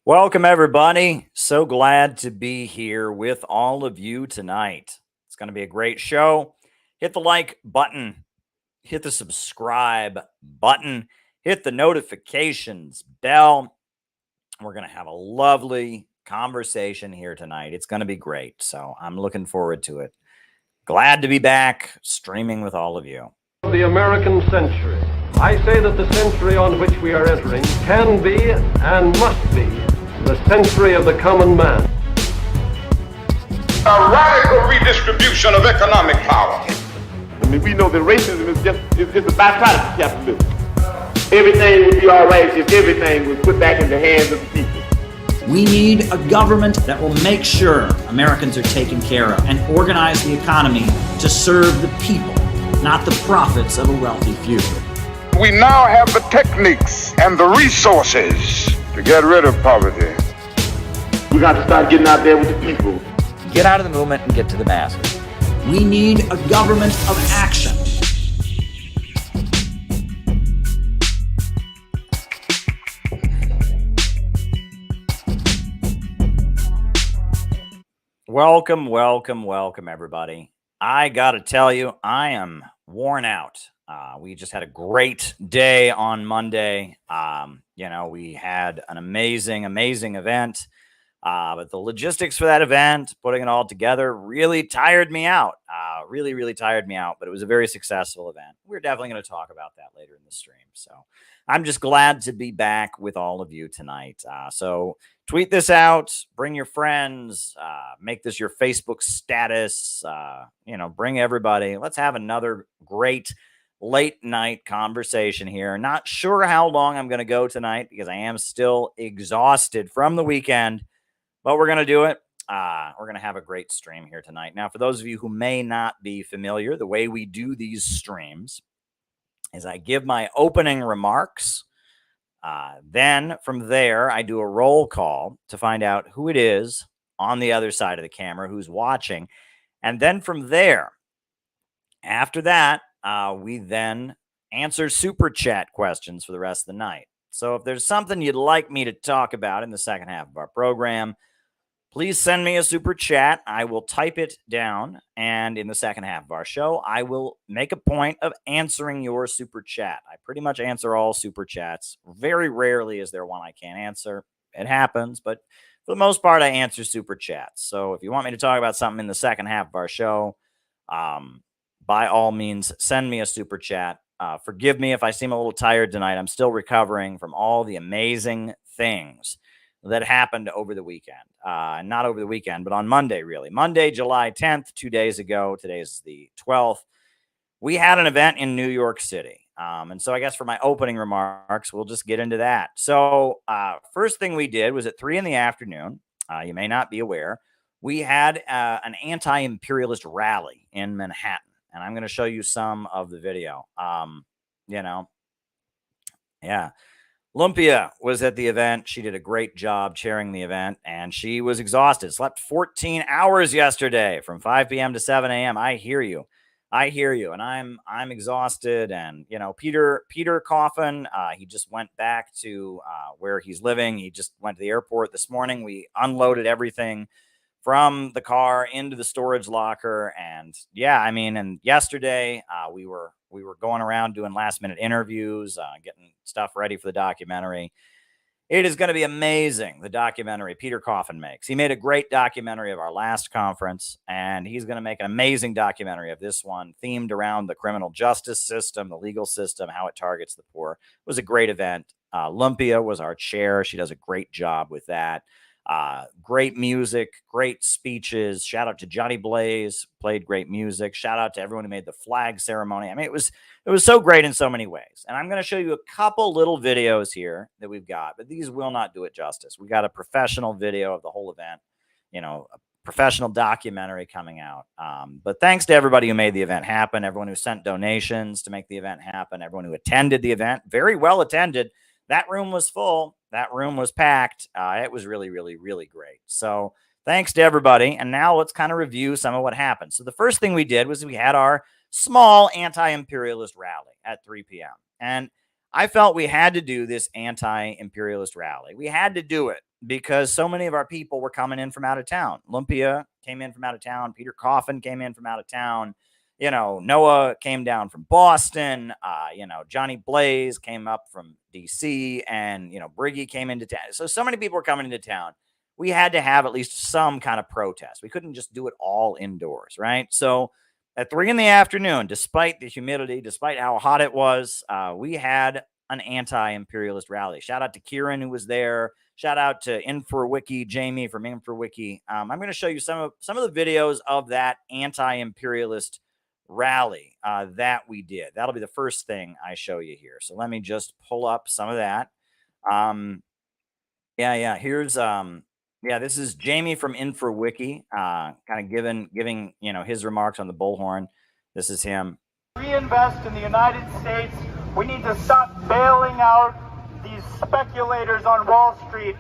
Welcome, everybody. So glad to be here with all of you tonight. It's going to be a great show. Hit the like button, hit the subscribe button, hit the notifications bell. We're going to have a lovely conversation here tonight. It's going to be great. So I'm looking forward to it. Glad to be back streaming with all of you. The American century. I say that the century on which we are entering can be and must be the century of the common man. A radical redistribution of economic power. I mean, we know that racism is just a byproduct of capitalism. Everything would be all right if everything was put back in the hands of the people. We need a government that will make sure Americans are taken care of and organize the economy to serve the people, not the profits of a wealthy few. We now have the techniques and the resources to get rid of poverty. We got to start getting out there with the people. Get out of the movement and get to the masses. We need a government of action. Welcome, everybody. I got to tell you, I am worn out. We just had a great day on Monday. We had an amazing event. But the logistics for that event, putting it all together, really tired me out. Really tired me out. But it was a very successful event. We're definitely going to talk about that later in the stream. So I'm just glad to be back with all of you tonight. So tweet this out, bring your friends, make this your Facebook status, bring everybody. Let's have another great late night conversation here. Not sure how long I'm going to go tonight because I am still exhausted from the weekend, but we're going to do it. We're going to have a great stream here tonight. Now, for those of you who may not be familiar, the way we do these streams is I give my opening remarks. Then from there, I do a roll call to find out who it is on the other side of the camera, who's watching. And then from there, after that, we then answer super chat questions for the rest of the night. So if there's something you'd like me to talk about in the second half of our program, please send me a super chat. I will type it down. And in the second half of our show, I will make a point of answering your super chat. I pretty much answer all super chats. Very rarely is there one I can't answer. It happens, but for the most part, I answer super chats. So if you want me to talk about something in the second half of our show, by all means, send me a super chat. Forgive me if I seem a little tired tonight. I'm still recovering from all the amazing things that happened over the weekend. Not over the weekend, but on Monday, really. Monday, July 10th, 2 days ago. Today's the 12th. We had an event in New York City. And so I guess for my opening remarks, we'll just get into that. So first thing we did was at 3 p.m. You may not be aware. We had an anti-imperialist rally in Manhattan. And I'm going to show you some of the video. Lumpia was at the event. She did a great job chairing the event, and she was exhausted. Slept 14 hours yesterday from 5 p.m. to 7 a.m. I hear you. And I'm exhausted. And, Peter Coffin, he just went back to where he's living. He just went to the airport this morning. We unloaded everything from the car into the storage locker. And and yesterday we were going around doing last minute interviews, getting stuff ready for the documentary. It is going to be amazing, the documentary Peter Coffin makes. He made a great documentary of our last conference, and he's going to make an amazing documentary of this one, themed around the criminal justice system, the legal system, how it targets the poor. It was a great event. Lumpia was our chair. She does a great job with that. Great music, great speeches. Shout out to Johnny Blaze, played great music. Shout out to everyone who made the flag ceremony. I mean, it was so great in so many ways. And I'm going to show you a couple little videos here that we've got, but these will not do it justice. We got a professional video of the whole event, a professional documentary coming out. But thanks to everybody who made the event happen, everyone who sent donations to make the event happen, everyone who attended the event, very well attended. That room was full. That room was packed. It was really great. So thanks to everybody. And now let's kind of review some of what happened. So the first thing we did was we had our small anti-imperialist rally at 3 p.m. And I felt we had to do this anti-imperialist rally. We had to do it because so many of our people were coming in from out of town. Lumpia came in from out of town. Peter Coffin came in from out of town. You know, Noah came down from Boston. You know, Johnny Blaze came up from DC, and, you know, Briggy came into town. So many people were coming into town. We had to have at least some kind of protest. We couldn't just do it all indoors, right? So at 3 p.m, despite the humidity, despite how hot it was, we had an anti-imperialist rally. Shout out to Kieran, who was there. Shout out to InfoWiki, Jamie from InfoWiki. I'm going to show you some of the videos of that anti-imperialist rally that we did. That'll be the first thing I show you here. So let me just pull up some of that. Here's this is Jamie from InfoWiki, kind of giving you know, his remarks on the bullhorn. This is him. Reinvest in the United States. We need to stop bailing out these speculators on Wall Street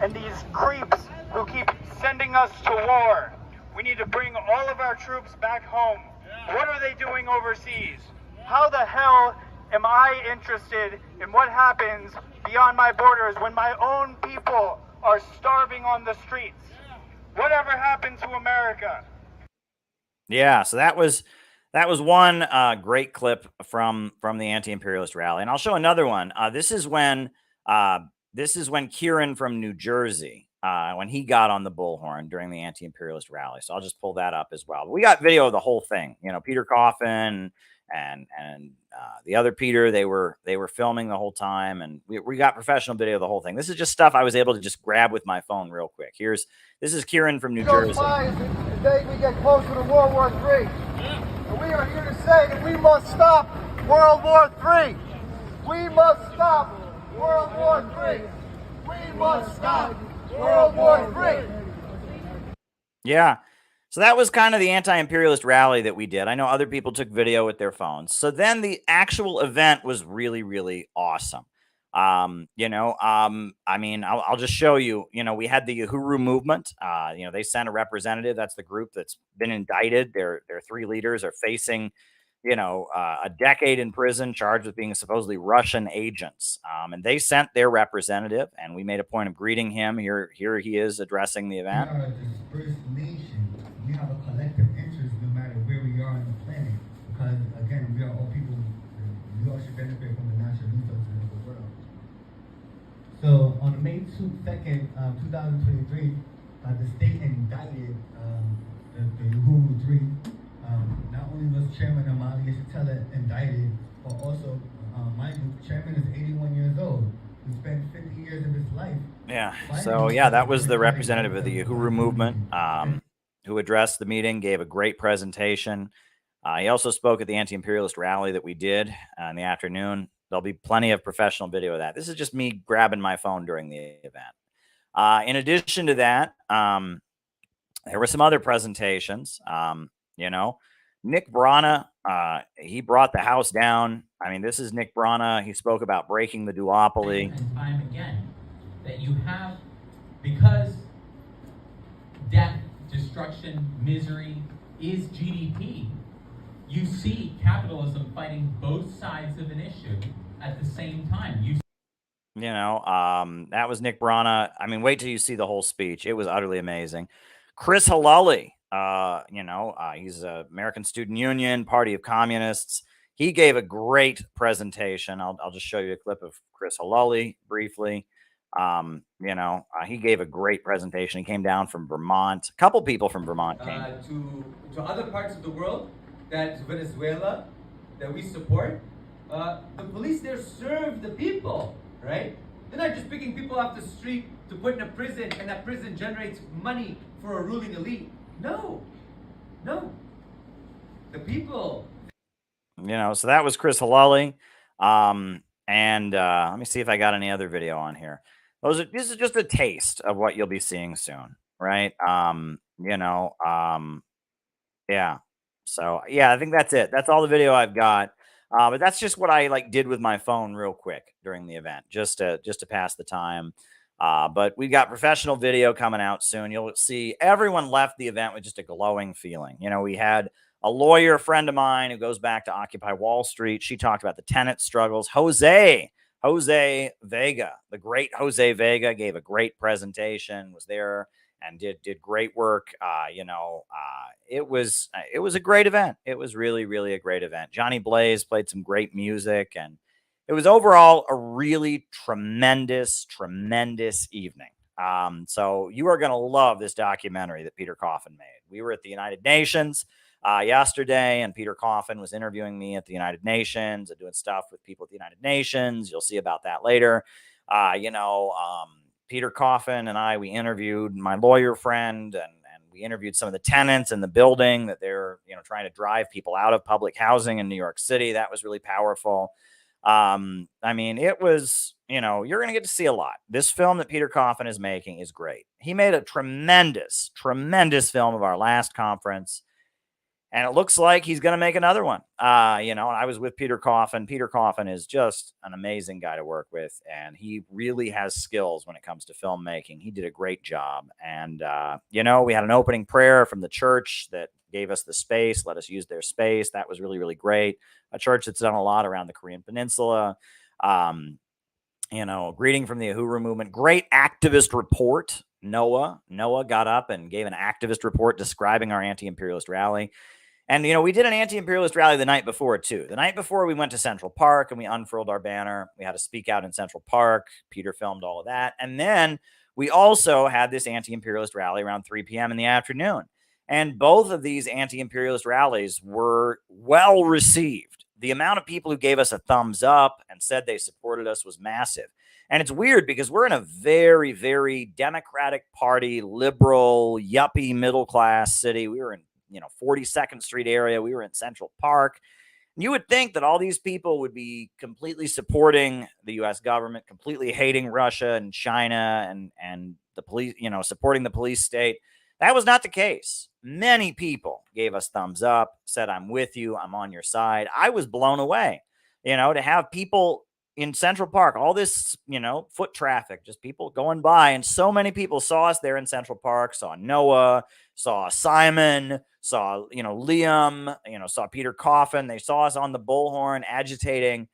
and these creeps who keep sending us to war. We need to bring all of our troops back home. What are they doing overseas? How the hell am I interested in what happens beyond my borders when my own people are starving on the streets? Whatever happened to America? Yeah, so that was one great clip from the anti-imperialist rally, and I'll show another one. This is when Kieran from New Jersey, when he got on the bullhorn during the anti-imperialist rally. So I'll just pull that up as well. We got video of the whole thing. You know, Peter Coffin and the other Peter, they were filming the whole time, and we got professional video of the whole thing. This is just stuff I was able to just grab with my phone real quick. This is Kieran from New Jersey. The day we get closer to World War III. And we are here to say that we must stop World War III. We must stop World War III. We must stop World War III. Yeah. So that was kind of the anti-imperialist rally that we did. I know other people took video with their phones. So then the actual event was really, really awesome. I mean, I'll just show you. You know, we had the Uhuru movement. You know, they sent a representative. That's the group that's been indicted. Their 3 leaders are facing, you know, a decade in prison, charged with being supposedly Russian agents. And they sent their representative, and we made a point of greeting him. Here he is addressing the event. We are a dispersed nation. We have a collective interest no matter where we are on the planet. Because, again, we are all people. We all should benefit from the natural resources of the world. So, on May 2nd, 2023, the state indicted the Uhuru 3. Not only was Chairman Amali Yeshitela indicted, but also, mind you, Chairman is 81 years old. He spent 50 years of his life. Yeah. So, yeah, that was the representative of the Uhuru movement who addressed the meeting, gave a great presentation. He also spoke at the anti-imperialist rally that we did in the afternoon. There'll be plenty of professional video of that. This is just me grabbing my phone during the event. In addition to that, there were some other presentations. You know, Nick Brana, he brought the house down. I mean, this is Nick Brana. He spoke about breaking the duopoly. And time again, that you have, because death, destruction, misery is GDP, you see capitalism fighting both sides of an issue at the same time. That was Nick Brana. I mean, wait till you see the whole speech. It was utterly amazing. Chris Halali, he's a American Student Union, Party of Communists. He gave a great presentation. I'll just show you a clip of Chris Halali briefly. He gave a great presentation. He came down from Vermont. A couple people from Vermont came. To other parts of the world, that's Venezuela, that we support. The police there serve the people, right? They're not just picking people off the street to put in a prison, and that prison generates money for a ruling elite. No. The people. So that was Chris Halali. Let me see if I got any other video on here. This is just a taste of what you'll be seeing soon, right? Yeah. So yeah, I think that's it. That's all the video I've got. But that's just what I did with my phone real quick during the event, just to pass the time. But we got professional video coming out soon. You'll see everyone left the event with just a glowing feeling. We had a lawyer friend of mine who goes back to Occupy Wall Street. She talked about the tenant struggles. Jose Vega, the great Jose Vega, gave a great presentation, was there and did great work. It was a great event. It was really, really a great event. Johnny Blaze played some great music, and it was overall a really tremendous evening. So you are going to love this documentary that Peter Coffin made. We were at the United Nations yesterday, and Peter Coffin was interviewing me at the United Nations and doing stuff with people at the United Nations. You'll see about that later. Peter Coffin and we interviewed my lawyer friend, and we interviewed some of the tenants in the building that they're, trying to drive people out of public housing in New York City. That was really powerful. It was, you're going to get to see a lot. This film that Peter Coffin is making is great. He made a tremendous film of our last conference, and it looks like he's going to make another one. And I was with Peter Coffin. Peter Coffin is just an amazing guy to work with, and he really has skills when it comes to filmmaking. He did a great job. And, we had an opening prayer from the church that gave us the space, let us use their space. That was really, really great. A church that's done a lot around the Korean Peninsula. Greeting from the Uhuru movement. Great activist report. Noah got up and gave an activist report describing our anti-imperialist rally. And, we did an anti-imperialist rally the night before, too. The night before, we went to Central Park and we unfurled our banner. We had a speak out in Central Park. Peter filmed all of that. And then we also had this anti-imperialist rally around 3 p.m. in the afternoon. And both of these anti-imperialist rallies were well received. The amount of people who gave us a thumbs up and said they supported us was massive. And it's weird because we're in a very, very Democratic Party, liberal, yuppie, middle-class city. We were in 42nd Street area. We were in Central Park. You would think that all these people would be completely supporting the U.S. government, completely hating Russia and China and the police, supporting the police state. That was not the case. Many people gave us thumbs up, said, I'm with you, I'm on your side. I was blown away, to have people in Central Park, all this, foot traffic, just people going by. And so many people saw us there in Central Park, saw Noah, saw Simon, saw, Liam, saw Peter Coffin. They saw us on the bullhorn agitating,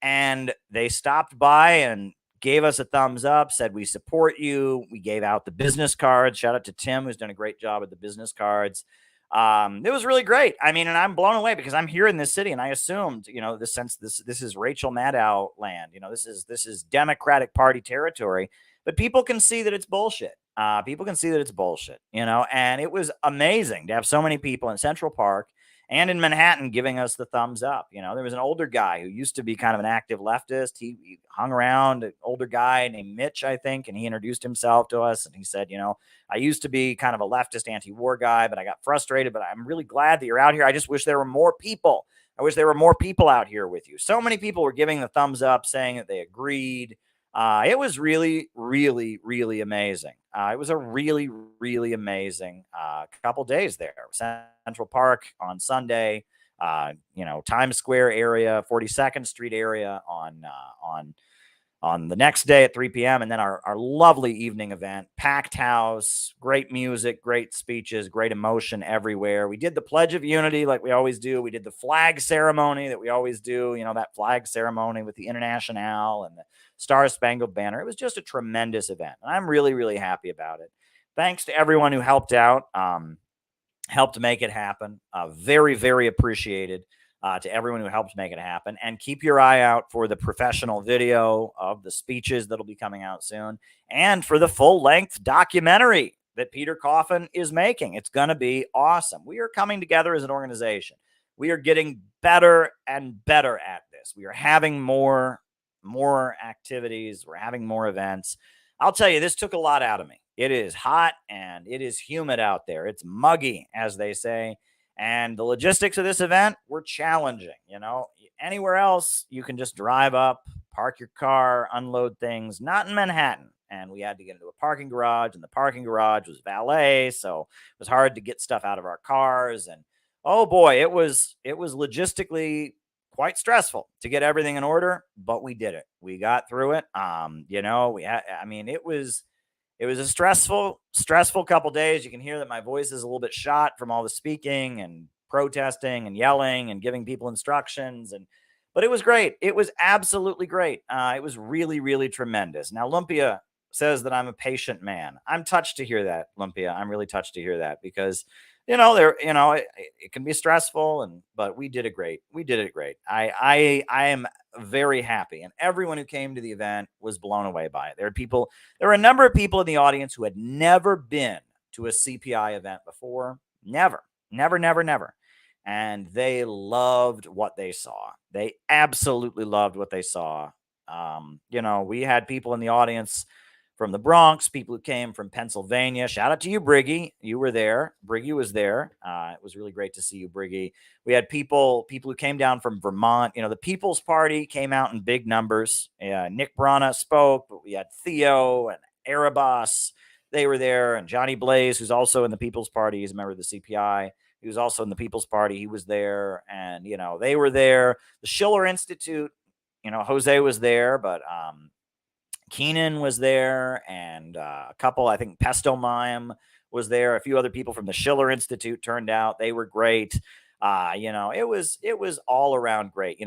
and they stopped by and gave us a thumbs up, said, we support you. We gave out the business cards. Shout out to Tim, who's done a great job with the business cards. It was really great. And I'm blown away because I'm here in this city, and I assumed, this is Rachel Maddow land. This is Democratic Party territory, but people can see that it's bullshit. People can see that it's bullshit, and it was amazing to have so many people in Central Park and in Manhattan giving us the thumbs up. There was an older guy who used to be kind of an active leftist. He hung around, an older guy named Mitch, I think, and he introduced himself to us. And he said, I used to be kind of a leftist anti-war guy, but I got frustrated, but I'm really glad that you're out here. I just wish there were more people. I wish there were more people out here with you. So many people were giving the thumbs up, saying that they agreed. It was really, really, really amazing. It was a really, really amazing couple days there. Central Park on Sunday, Times Square area, 42nd Street area on the next day at 3 p.m. And then our lovely evening event, packed house, great music, great speeches, great emotion everywhere. We did the Pledge of Unity like we always do. We did the flag ceremony that we always do, that flag ceremony with the Internationale and the Star Spangled Banner. It was just a tremendous event, and I'm really, really happy about it. Thanks to everyone who helped out, helped make it happen. Very, very appreciated to everyone who helped make it happen. And keep your eye out for the professional video of the speeches that'll be coming out soon, and for the full-length documentary that Peter Coffin is making. It's going to be awesome. We are coming together as an organization. We are getting better and better at this. We are having more activities. We're having more events. I'll tell you, this took a lot out of me. It is hot and it is humid out there. It's muggy, as they say. And the logistics of this event were challenging. Anywhere else, you can just drive up, park your car, unload things. Not in Manhattan. And we had to get into a parking garage, and the parking garage was valet, so it was hard to get stuff out of our cars. And oh boy, it was logistically quite stressful to get everything in order, but we did it. We got through it. It was a stressful couple days. You can hear that my voice is a little bit shot from all the speaking and protesting and yelling and giving people instructions. But it was great. It was absolutely great. It was really, really tremendous. Now, Lumpia says that I'm a patient man. I'm touched to hear that, Lumpia. I'm really touched to hear that because, it can be stressful, but we did it great. We did it great. I am very happy, and everyone who came to the event was blown away by it. There were a number of people in the audience who had never been to a CPI event before. Never. And they loved what they saw. They absolutely loved what they saw. We had people in the audience from the Bronx, people who came from Pennsylvania. Shout out to you, Briggy. You were there. Briggy was there. It was really great to see you, Briggy. We had people who came down from Vermont. The People's Party came out in big numbers. Nick Brana spoke, but we had Theo and Erebos. They were there. And Johnny Blaze, who's also in the People's Party. He's a member of the CPI. He was also in the People's Party. He was there. And, they were there. The Schiller Institute, Jose was there, but Keenan was there, and a couple, I think Pesto Mime was there. A few other people from the Schiller Institute turned out. They were great. It was all around great.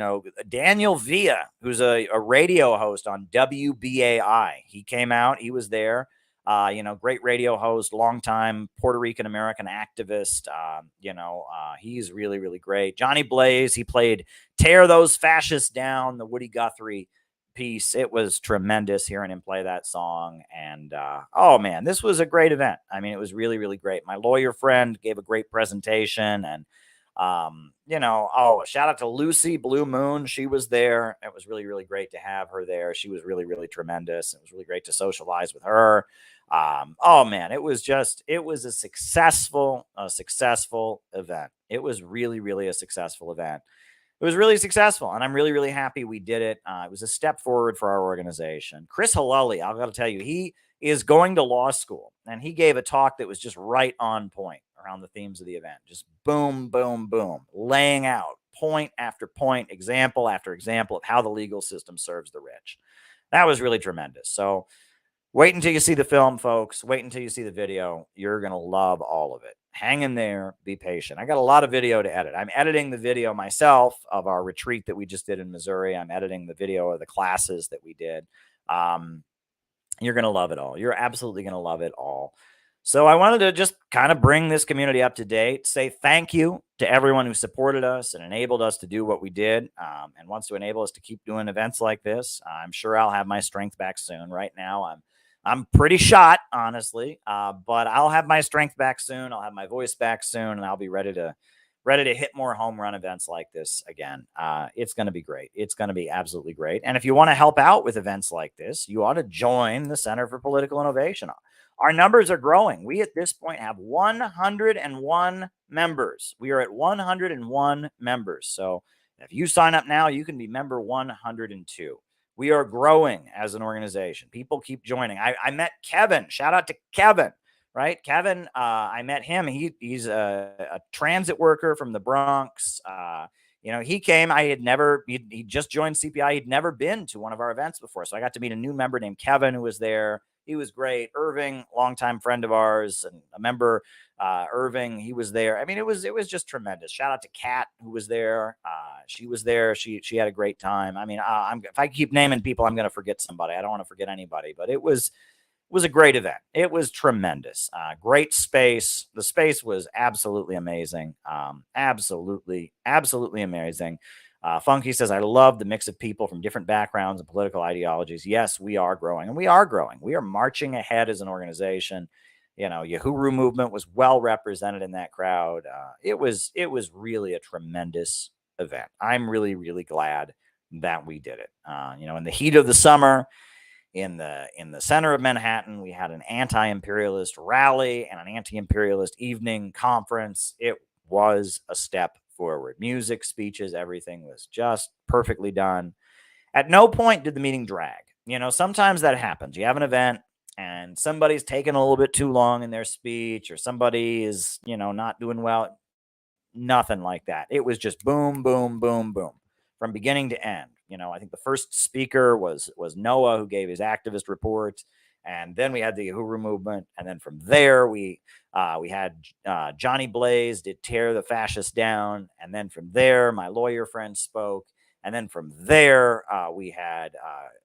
Daniel Villa, who's a radio host on WBAI, he came out. He was there. Great radio host, longtime Puerto Rican American activist. He's really, really great. Johnny Blaze, he played Tear Those Fascists Down, the Woody Guthrie piece. It was tremendous hearing him play that song. And oh man, this was a great event. I mean, it was really, really great. My lawyer friend gave a great presentation, and shout out to Lucy Blue Moon. She was there. It was really, really great to have her there. She was really, really tremendous. It was really great to socialize with her. Oh man, it was a successful event. It was really, really a successful event. It was really successful, and I'm really, really happy we did it. It was a step forward for our organization. Chris Halali, I've got to tell you, he is going to law school, and he gave a talk that was just right on point around the themes of the event. Just boom, boom, boom, laying out point after point, example after example of how the legal system serves the rich. That was really tremendous. So wait until you see the film, folks. Wait until you see the video. You're going to love all of it. Hang in there. Be patient. I got a lot of video to edit. I'm editing the video myself of our retreat that we just did in Missouri. I'm editing the video of the classes that we did. You're going to love it all. You're absolutely going to love it all. So I wanted to just kind of bring this community up to date, say thank you to everyone who supported us and enabled us to do what we did, and wants to enable us to keep doing events like this. I'm sure I'll have my strength back soon. Right now, I'm pretty shot, honestly, but I'll have my strength back soon. I'll have my voice back soon, and I'll be ready to hit more home run events like this again. It's going to be great. It's going to be absolutely great. And if you want to help out with events like this, you ought to join the Center for Political Innovation. Our numbers are growing. We, at this point, have 101 members. We are at 101 members. So if you sign up now, you can be member 102. We are growing as an organization. People keep joining. I met Kevin. Shout out to Kevin, right? Kevin, I met him. He's a transit worker from the Bronx. He came. He just joined CPI. He'd never been to one of our events before. So I got to meet a new member named Kevin who was there. He was great. Irving, longtime friend of ours and a member, Irving, he was there. I mean, it was just tremendous. Shout out to Kat, who was there. She was there. She had a great time. I mean, if I keep naming people, I'm going to forget somebody. I don't want to forget anybody, but it was a great event. It was tremendous. Great space. The space was absolutely amazing. Absolutely amazing. Funky says, I love the mix of people from different backgrounds and political ideologies. Yes, we are growing, and we are growing. We are marching ahead as an organization. Yahoo movement was well represented in that crowd. It was really a tremendous event. I'm really, really glad that we did it. In the heat of the summer, in the center of Manhattan, we had an anti-imperialist rally and an anti-imperialist evening conference. It was a step forward. Music, speeches, everything was just perfectly done. At no point did the meeting drag. Sometimes that happens. You have an event and somebody's taking a little bit too long in their speech, or somebody is, not doing well. Nothing like that. It was just boom, boom, boom, boom from beginning to end. I think the first speaker was Noah, who gave his activist report. And then we had the Uhuru movement. And then from there, we had Johnny Blaze did Tear the Fascists Down. And then from there, my lawyer friend spoke. And then from there, we had,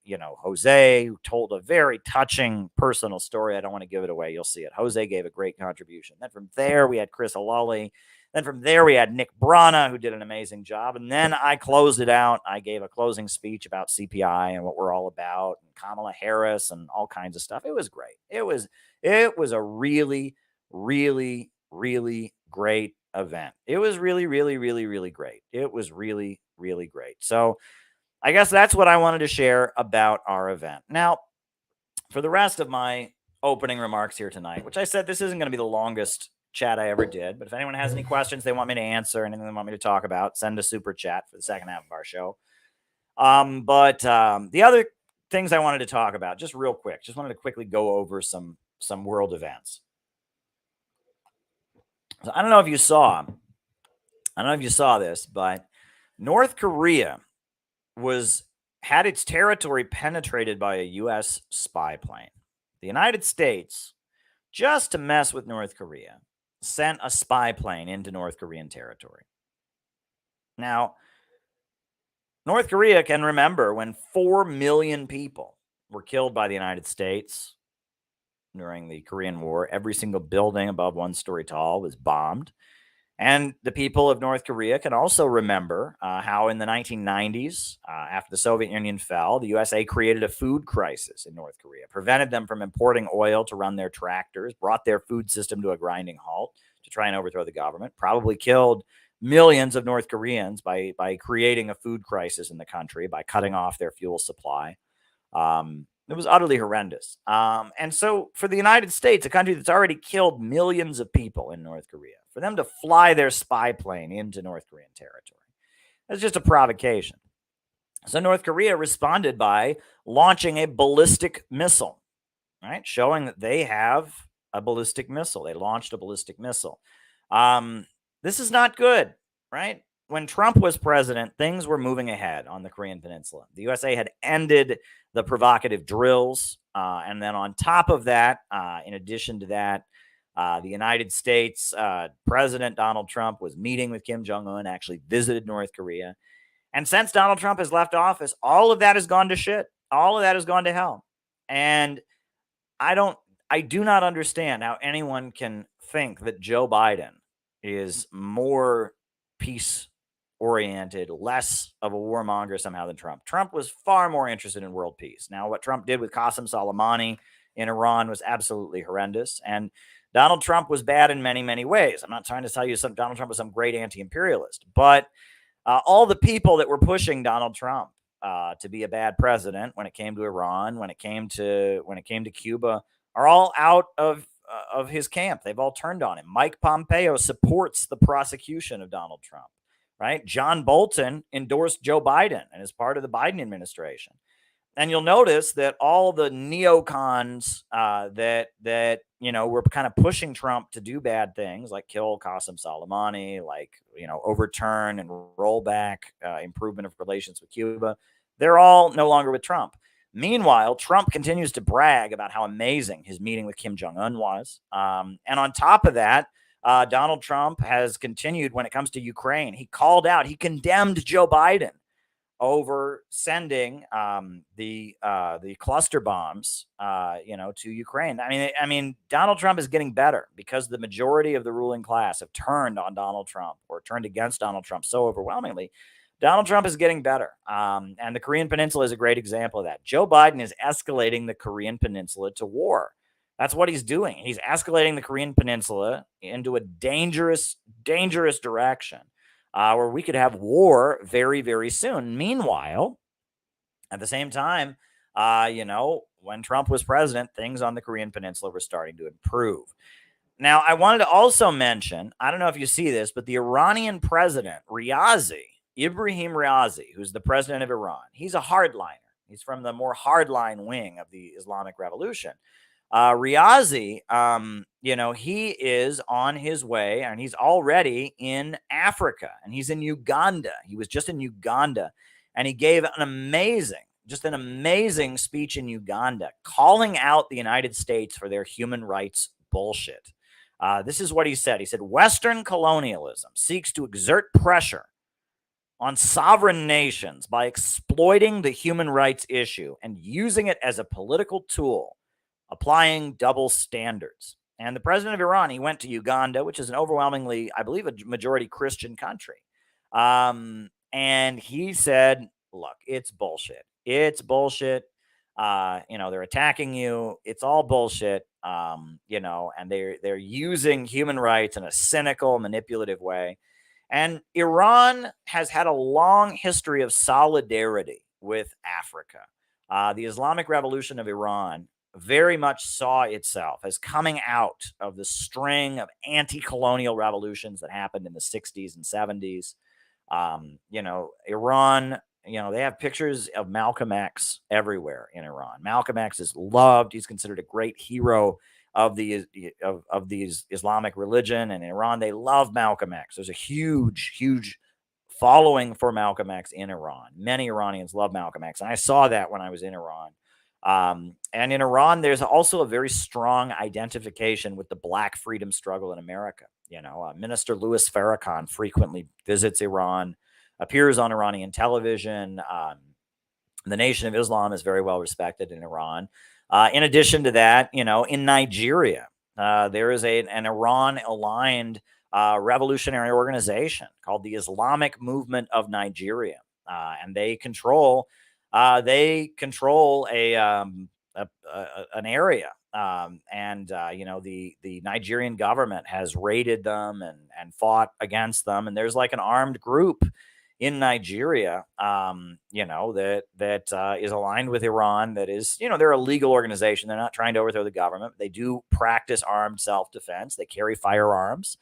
Jose, who told a very touching personal story. I don't want to give it away. You'll see it. Jose gave a great contribution. Then from there, we had Chris Alali. Then from there, we had Nick Brana, who did an amazing job. And then I closed it out. I gave a closing speech about CPI and what we're all about, and Kamala Harris and all kinds of stuff. It was great. It was a really, really, really great event. It was really, really, really, really great. It was really, really great. So I guess that's what I wanted to share about our event. Now, for the rest of my opening remarks here tonight, which I said this isn't going to be the longest chat I ever did, but if anyone has any questions they want me to answer, anything they want me to talk about, send a super chat for the second half of our show. But the other things I wanted to talk about, just real quick, just wanted to quickly go over some world events. So I don't know if you saw this, but North Korea had its territory penetrated by a U.S. spy plane. The United States, just to mess with North Korea, sent a spy plane into North Korean territory. Now, North Korea can remember when 4 million people were killed by the United States during the Korean War. Every single building above 1 story tall was bombed. And the people of North Korea can also remember how in the 1990s, after the Soviet Union fell, the USA created a food crisis in North Korea, prevented them from importing oil to run their tractors, brought their food system to a grinding halt to try and overthrow the government, probably killed millions of North Koreans by creating a food crisis in the country, by cutting off their fuel supply. It was utterly horrendous. And so for the United States, a country that's already killed millions of people in North Korea, for them to fly their spy plane into North Korean territory, that's just a provocation. So North Korea responded by launching a ballistic missile, right? Showing that they have a ballistic missile. They launched a ballistic missile. This is not good, right? When Trump was president, things were moving ahead on the Korean Peninsula. The USA had ended the provocative drills. And then on top of that, in addition to that, the United States President Donald Trump was meeting with Kim Jong-un, actually visited North Korea. And since Donald Trump has left office, all of that has gone to shit. All of that has gone to hell. And I do not understand how anyone can think that Joe Biden is more peace-oriented, less of a warmonger somehow than Trump. Trump was far more interested in world peace. Now, what Trump did with Qasem Soleimani in Iran was absolutely horrendous. And Donald Trump was bad in many, many ways. I'm not trying to tell you Donald Trump was some great anti-imperialist, but all the people that were pushing Donald Trump to be a bad president when it came to Iran, when it came to Cuba, are all out of his camp. They've all turned on him. Mike Pompeo supports the prosecution of Donald Trump, right? John Bolton endorsed Joe Biden and is part of the Biden administration. And you'll notice that all the neocons that were kind of pushing Trump to do bad things, like kill Qasem Soleimani, like overturn and roll back improvement of relations with Cuba, they're all no longer with Trump. Meanwhile, Trump continues to brag about how amazing his meeting with Kim Jong-un was. And on top of that, Donald Trump has continued when it comes to Ukraine. He condemned Joe Biden over sending the cluster bombs, to Ukraine. I mean, Donald Trump is getting better because the majority of the ruling class have turned on Donald Trump or turned against Donald Trump so overwhelmingly. Donald Trump is getting better. And the Korean Peninsula is a great example of that. Joe Biden is escalating the Korean Peninsula to war. That's what he's doing. He's escalating the Korean Peninsula into a dangerous, dangerous direction where we could have war very, very soon. Meanwhile, at the same time, when Trump was president, things on the Korean Peninsula were starting to improve. Now, I wanted to also mention, I don't know if you see this, but the Iranian president, Ibrahim Raisi, who's the president of Iran, he's a hardliner. He's from the more hardline wing of the Islamic Revolution. Raisi, he is on his way, and he's already in Africa, and he's in Uganda. He was just in Uganda, and he gave an amazing just an amazing speech in Uganda, calling out the United States for their human rights bullshit. This is what he said. He said, Western colonialism seeks to exert pressure on sovereign nations by exploiting the human rights issue and using it as a political tool, applying double standards. And the president of Iran, he went to Uganda, which is an overwhelmingly, I believe, a majority Christian country. And he said, look, it's bullshit. It's bullshit. They're attacking you. It's all bullshit. And they're using human rights in a cynical, manipulative way. And Iran has had a long history of solidarity with Africa. The Islamic Revolution of Iran very much saw itself as coming out of the string of anti-colonial revolutions that happened in the 60s and 70s. Iran, they have pictures of Malcolm X everywhere in Iran. Malcolm X is loved. He's considered a great hero of the Islamic religion, and in Iran they love Malcolm X. There's a huge following for Malcolm X in Iran. Many Iranians love Malcolm X, and I saw that when I was in Iran. And in Iran, there's also a very strong identification with the Black freedom struggle in America. Minister Louis Farrakhan frequently visits Iran, appears on Iranian television. The Nation of Islam is very well respected in Iran. In addition to that, in Nigeria, there is an Iran-aligned revolutionary organization called the Islamic Movement of Nigeria, and they control an area, the Nigerian government has raided them and fought against them, and there's like an armed group in Nigeria, that is aligned with Iran. That is, they're a legal organization. They're not trying to overthrow the government. They do practice armed self-defense. They carry firearms,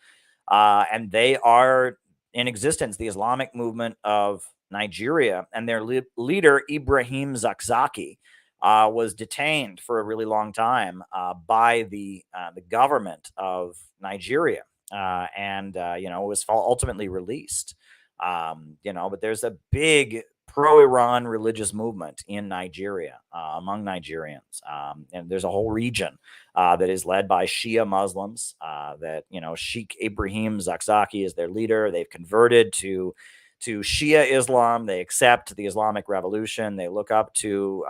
and they are in existence. The Islamic Movement of Nigeria, and their leader Ibrahim Zakzaki was detained for a really long time by the government of Nigeria, and was ultimately released. But there's a big pro-Iran religious movement in Nigeria among Nigerians, and there's a whole region that is led by Shia Muslims. Sheikh Ibrahim Zakzaki is their leader. They've converted to Shia Islam. They accept the Islamic Revolution. They look up to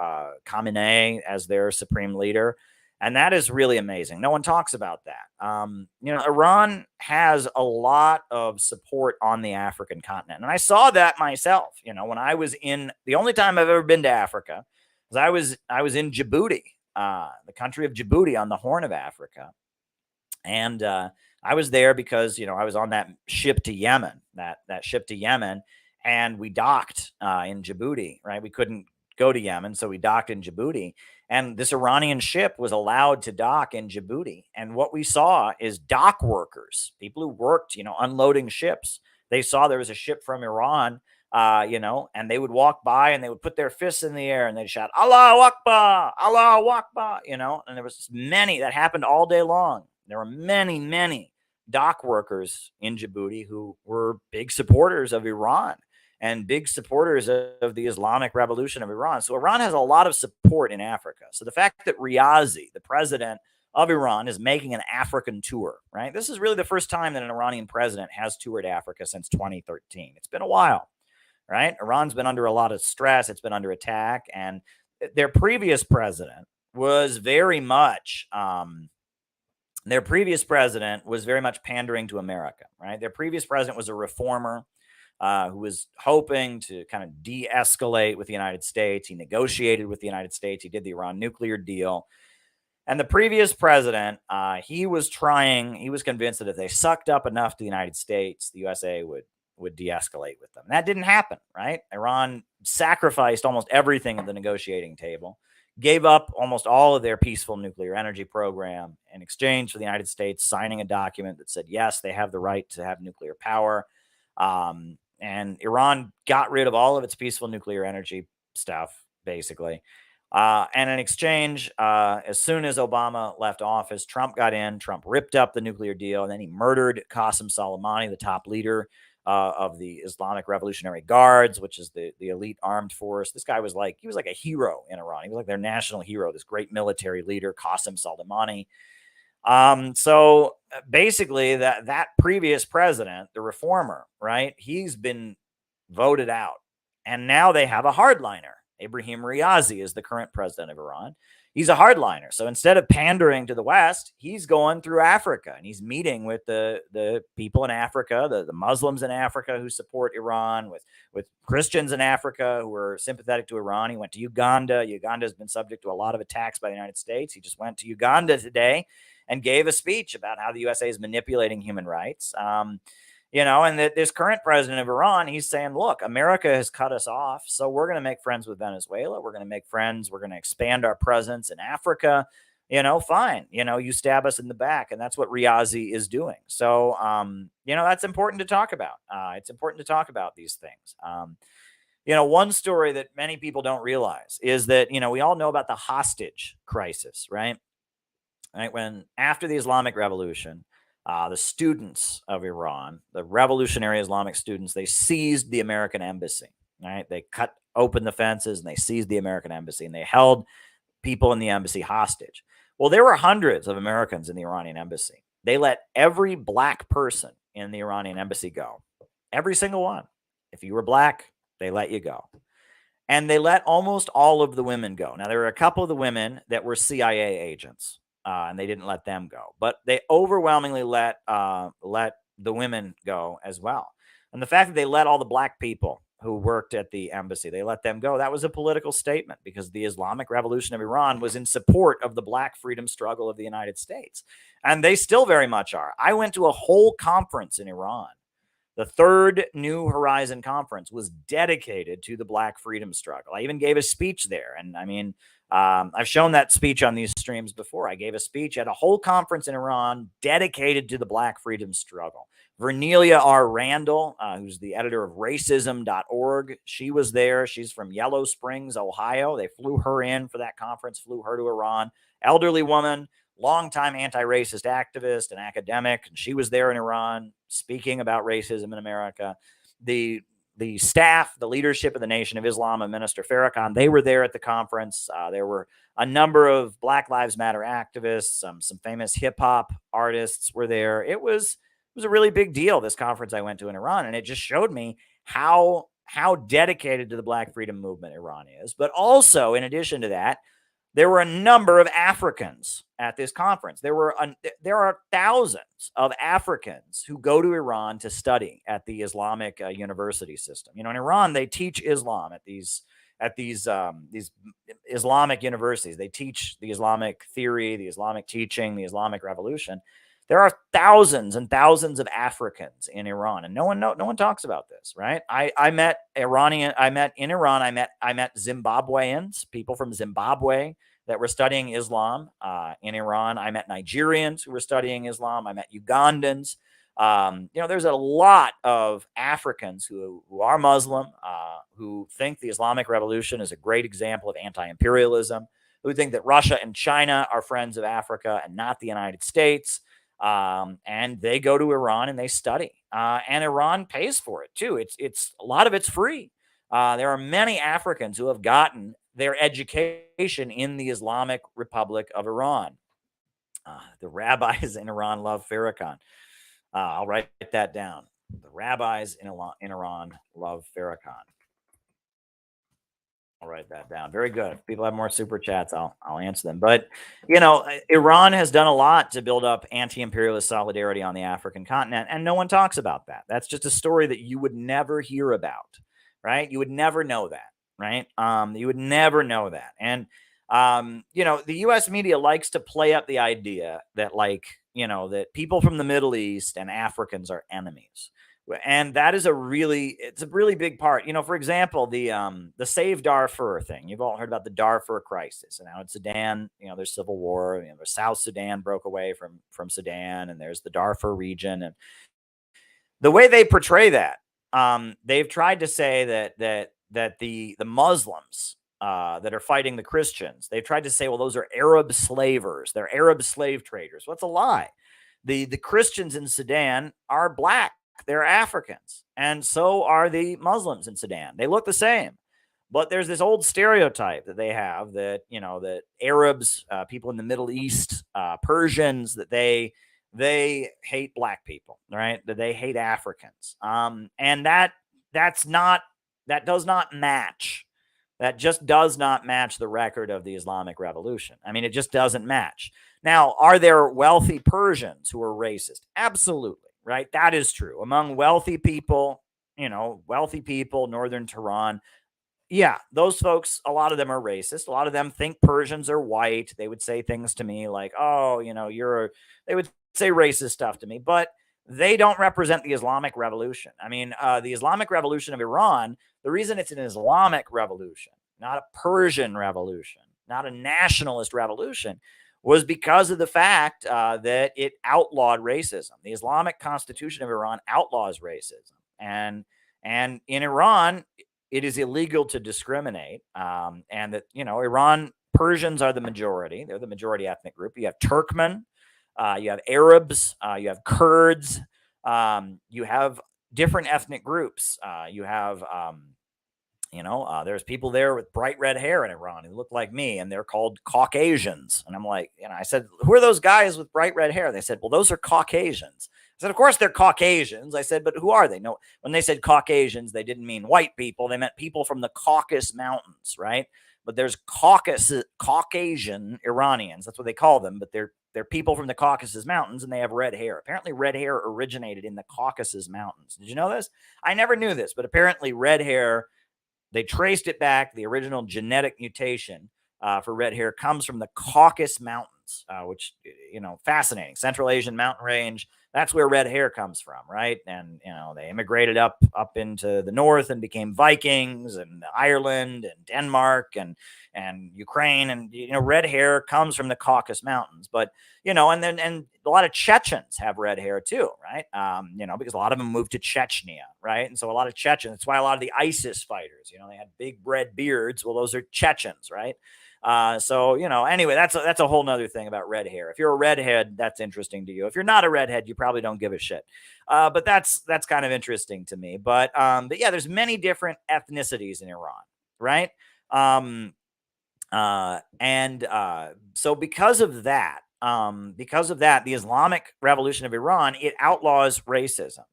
Khamenei as their supreme leader. And that is really amazing. No one talks about that. Iran has a lot of support on the African continent. And I saw that myself, when I was the only time I've ever been to Africa was I was in Djibouti, the country of Djibouti on the Horn of Africa. And I was there because, I was on that ship to Yemen, that ship to Yemen, and we docked in Djibouti, right? We couldn't go to Yemen, so we docked in Djibouti. And this Iranian ship was allowed to dock in Djibouti. And what we saw is dock workers, people who worked, unloading ships. They saw there was a ship from Iran, and they would walk by and they would put their fists in the air and they'd shout, Allahu Akbar, Allahu Akbar, and there was many that happened all day long. There were many dock workers in Djibouti who were big supporters of Iran and big supporters of the Islamic Revolution of Iran. So Iran has a lot of support in Africa. So the fact that Riazi, the president of Iran, is making an African tour, right? This is really the first time that an Iranian president has toured Africa since 2013. It's been a while, right? Iran's been under a lot of stress. It's been under attack. And their previous president was very much pandering to America, right? Their previous president was a reformer who was hoping to kind of de-escalate with the United States. He negotiated with the United States. He did the Iran nuclear deal. And the previous president, he was convinced that if they sucked up enough to the United States, the USA would de-escalate with them. And that didn't happen, right? Iran sacrificed almost everything at the negotiating table, gave up almost all of their peaceful nuclear energy program in exchange for the United States signing a document that said, yes, they have the right to have nuclear power. And Iran got rid of all of its peaceful nuclear energy stuff, basically. And in exchange, as soon as Obama left office, Trump got in. Trump ripped up the nuclear deal, and then he murdered Qasem Soleimani, the top leader of the Islamic Revolutionary Guards, which is the elite armed force. This guy was like a hero in Iran. He was like their national hero, this great military leader, Qasem Soleimani. So basically, that previous president, the reformer, right? He's been voted out, and now they have a hardliner. Ibrahim Riazi is the current president of Iran. He's a hardliner. So instead of pandering to the West, he's going through Africa and he's meeting with the people in Africa, the Muslims in Africa who support Iran, with Christians in Africa who are sympathetic to Iran. He went to Uganda. Uganda has been subject to a lot of attacks by the United States. He just went to Uganda today and gave a speech about how the USA is manipulating human rights. And that this current president of Iran, he's saying, look, America has cut us off, so we're going to make friends with Venezuela. We're going to make friends. We're going to expand our presence in Africa. Fine. You stab us in the back. And that's what Riazi is doing. So, that's important to talk about. It's important to talk about these things. One story that many people don't realize is that, we all know about the hostage crisis, right? Right. When after the Islamic Revolution, the students of Iran, the revolutionary Islamic students, they seized the American embassy, right? They cut open the fences and they seized the American embassy and they held people in the embassy hostage. Well, there were hundreds of Americans in the Iranian embassy. They let every black person in the Iranian embassy go. Every single one. If you were black, they let you go. And they let almost all of the women go. Now, there were a couple of the women that were CIA agents. And they didn't let them go, but they overwhelmingly let the women go as well. And the fact that they let all the black people who worked at the embassy, they let them go, that was a political statement because the Islamic Revolution of Iran was in support of the black freedom struggle of the United States. And they still very much are. I went to a whole conference in Iran. The third New Horizon Conference was dedicated to the black freedom struggle. I even gave a speech there. And I've shown that speech on these streams before. I gave a speech at a whole conference in Iran dedicated to the black freedom struggle. Vernelia R. Randall, who's the editor of racism.org, she was there. She's from Yellow Springs, Ohio. They flew her in for that conference, flew her to Iran. Elderly woman, longtime anti-racist activist and academic. And she was there in Iran speaking about racism in America. The staff, the leadership of the Nation of Islam and Minister Farrakhan, they were there at the conference. There were a number of Black Lives Matter activists, some famous hip hop artists were there. It was a really big deal, this conference I went to in Iran, and it just showed me how dedicated to the Black freedom movement Iran is. But also, in addition to that, there were a number of Africans at this conference. There are thousands of Africans who go to Iran to study at the Islamic university system. In Iran, they teach Islam at these Islamic universities. They teach the Islamic theory, the Islamic teaching, the Islamic revolution. There are thousands and thousands of Africans in Iran, and no one talks about this, right? I met Zimbabweans, people from Zimbabwe that were studying Islam in Iran. I met Nigerians who were studying Islam. I met Ugandans. There's a lot of Africans who are Muslim, who think the Islamic Revolution is a great example of anti-imperialism, who think that Russia and China are friends of Africa and not the United States. And they go to Iran and they study, and Iran pays for it too. It's a lot of it's free. There are many Africans who have gotten their education in the Islamic Republic of Iran. The rabbis in Iran love Farrakhan. I'll write that down. The rabbis in Iran love Farrakhan. I'll write that down. Very good. If people have more super chats, I'll answer them. But, Iran has done a lot to build up anti-imperialist solidarity on the African continent, and no one talks about that. That's just a story that you would never hear about, right? You would never know that, right? You would never know that. And, the U.S. media likes to play up the idea that, that people from the Middle East and Africans are enemies. And that is it's a really big part. For example, the Save Darfur thing. You've all heard about the Darfur crisis. And now in Sudan, there's civil war. The South Sudan broke away from Sudan, and there's the Darfur region. And the way they portray that, they've tried to say that the Muslims that are fighting the Christians, they've tried to say, well, those are Arab slavers. They're Arab slave traders. Well, that's a lie. The Christians in Sudan are black. they're Africans. And so are the Muslims in Sudan. They look the same. But there's this old stereotype that they have that, that Arabs, people in the Middle East, Persians, that they hate black people, right? That they hate Africans. And that does not match. That just does not match the record of the Islamic Revolution. I mean, it just doesn't match. Now, are there wealthy Persians who are racist? Absolutely, right? That is true. Among wealthy people, northern Tehran, yeah, those folks, a lot of them are racist. A lot of them think Persians are white. They would say things to me like, oh, they would say racist stuff to me, but they don't represent the Islamic Revolution. I mean, the Islamic Revolution of Iran, the reason it's an Islamic revolution, not a Persian revolution, not a nationalist revolution, was because of the fact that it outlawed racism. The Islamic Constitution of Iran outlaws racism. And in Iran, it is illegal to discriminate, and that, Iran, Persians are the majority. They're the majority ethnic group. You have Turkmen, you have Arabs, you have Kurds, you have different ethnic groups. You have, there's people there with bright red hair in Iran who look like me, and they're called Caucasians. And I'm like, I said, who are those guys with bright red hair? They said, well, those are Caucasians. I said, of course they're Caucasians. I said, but who are they? No, when they said Caucasians, they didn't mean white people. They meant people from the Caucasus Mountains, right? But there's Caucasian Iranians. That's what they call them. But they're people from the Caucasus Mountains, and they have red hair. Apparently, red hair originated in the Caucasus Mountains. Did you know this? I never knew this, but apparently red hair, they traced it back. The original genetic mutation for red hair comes from the Caucasus Mountains, which, fascinating. Central Asian mountain range. That's where red hair comes from, right? And, they immigrated up into the north and became Vikings, and Ireland and Denmark and Ukraine. And, red hair comes from the Caucasus Mountains. But, and a lot of Chechens have red hair too, right? Because a lot of them moved to Chechnya, right? And so a lot of Chechens, that's why a lot of the ISIS fighters, they had big red beards. Well, those are Chechens, right? Anyway, that's a whole nother thing about red hair. If you're a redhead, that's interesting to you. If you're not a redhead, you probably don't give a shit. But that's kind of interesting to me. But yeah, there's many different ethnicities in Iran, right? So because of that, the Islamic Revolution of Iran, it outlaws racism,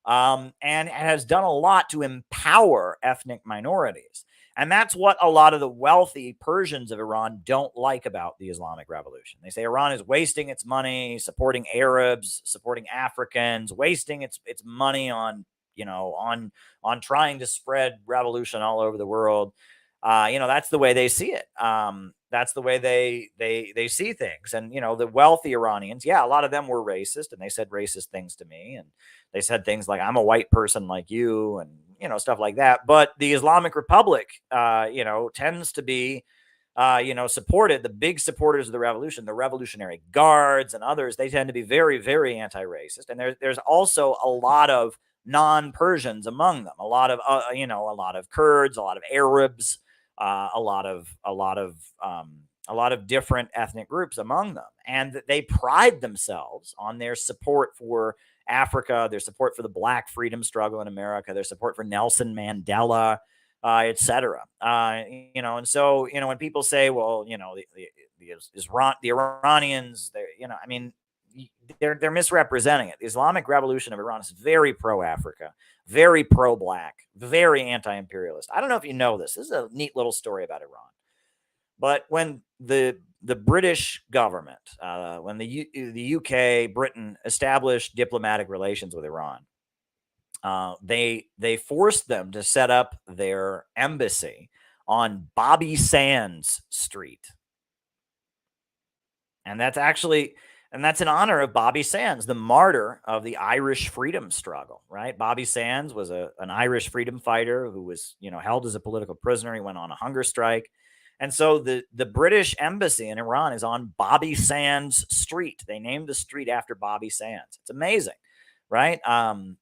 and has done a lot to empower ethnic minorities. And that's what a lot of the wealthy Persians of Iran don't like about the Islamic Revolution. They say Iran is wasting its money supporting Arabs, supporting Africans, wasting its money on trying to spread revolution all over the world. That's the way they see it. That's the way they see things. And, the wealthy Iranians, yeah, a lot of them were racist, and they said racist things to me. And they said things like, I'm a white person like you, and, stuff like that. But the Islamic Republic, tends to be, supported. The big supporters of the revolution, the Revolutionary Guards and others, they tend to be very, very anti-racist. And there's also a lot of non-Persians among them, a lot of Kurds, a lot of Arabs, a lot of different ethnic groups among them, and they pride themselves on their support for Africa, their support for the Black freedom struggle in America, their support for Nelson Mandela, etc. And so when people say, well, the Iranians, they're misrepresenting it. The Islamic Revolution of Iran is very pro-Africa, very pro-Black, very anti-imperialist. I don't know if you know this. This is a neat little story about Iran. But when the British government, when the UK, Britain established diplomatic relations with Iran, they forced them to set up their embassy on Bobby Sands Street. And that's in honor of Bobby Sands, the martyr of the Irish freedom struggle, right? Bobby Sands was an Irish freedom fighter who was, held as a political prisoner. He went on a hunger strike. And so the British embassy in Iran is on Bobby Sands Street. They named the street after Bobby Sands. It's amazing, right?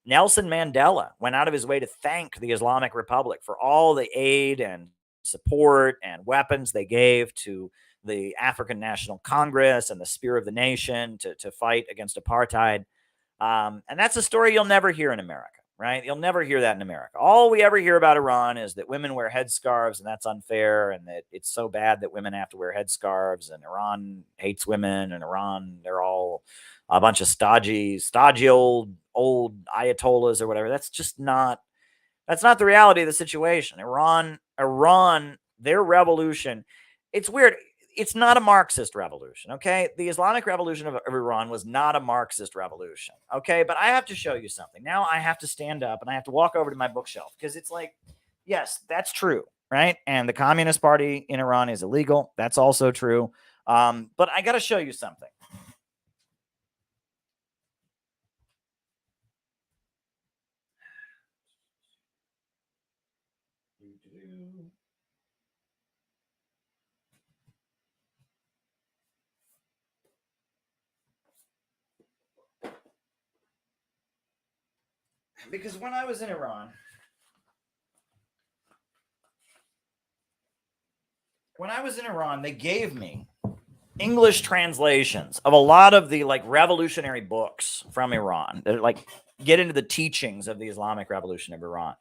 Nelson Mandela went out of his way to thank the Islamic Republic for all the aid and support and weapons they gave to the African National Congress and the Spear of the Nation to fight against apartheid. And that's a story you'll never hear in America, right? You'll never hear that in America. All we ever hear about Iran is that women wear headscarves and that's unfair, and that it's so bad that women have to wear headscarves, and Iran hates women, and Iran, they're all a bunch of stodgy old ayatollahs or whatever. That's not the reality of the situation. Iran, their revolution, it's weird. It's not a Marxist revolution, okay? The Islamic revolution of Iran was not a Marxist revolution, okay? But I have to show you something. Now I have to stand up and I have to walk over to my bookshelf, because it's like, yes, that's true, right? And the Communist Party in Iran is illegal. That's also true. But I got to show you something. Because when I was in Iran, they gave me English translations of a lot of the like revolutionary books from Iran that like get into the teachings of the Islamic Revolution of Iran.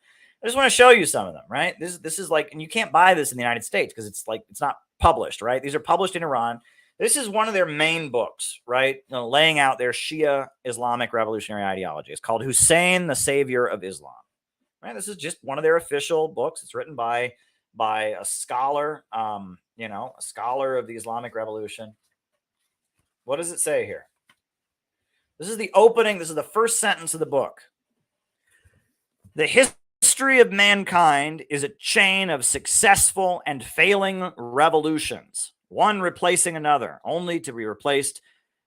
I just want to show you some of them, right? This is like, and you can't buy this in the United States because it's like, it's not published, right? These are published in Iran. This is one of their main books, right? Laying out their Shia Islamic revolutionary ideology. It's called Hussein, the Savior of Islam, right? This is just one of their official books. It's written by a scholar, a scholar of the Islamic Revolution. What does it say here? This is the opening. This is the first sentence of the book. The history of mankind is a chain of successful and failing revolutions, one replacing another, only to be replaced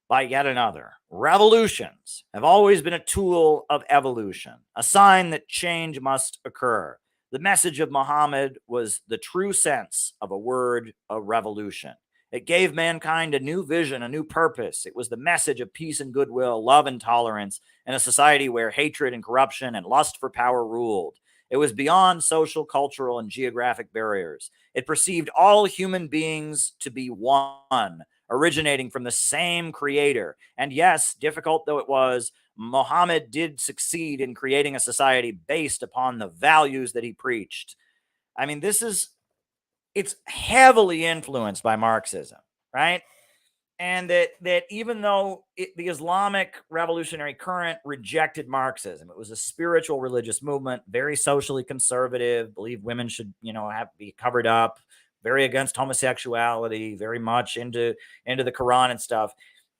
by yet another. Revolutions have always been a tool of evolution, a sign that change must occur. The message of Muhammad was the true sense of a word, a revolution. It gave mankind a new vision, a new purpose. It was the message of peace and goodwill, love and tolerance, in a society where hatred and corruption and lust for power ruled. It was beyond social, cultural, and geographic barriers. It perceived all human beings to be one, originating from the same creator. And yes, difficult though it was, Muhammad did succeed in creating a society based upon the values that he preached. I mean, it's heavily influenced by Marxism, right? And that even though the Islamic revolutionary current rejected Marxism, it was a spiritual religious movement, very socially conservative, believed women should, have to be covered up, very against homosexuality, very much into the Quran and stuff.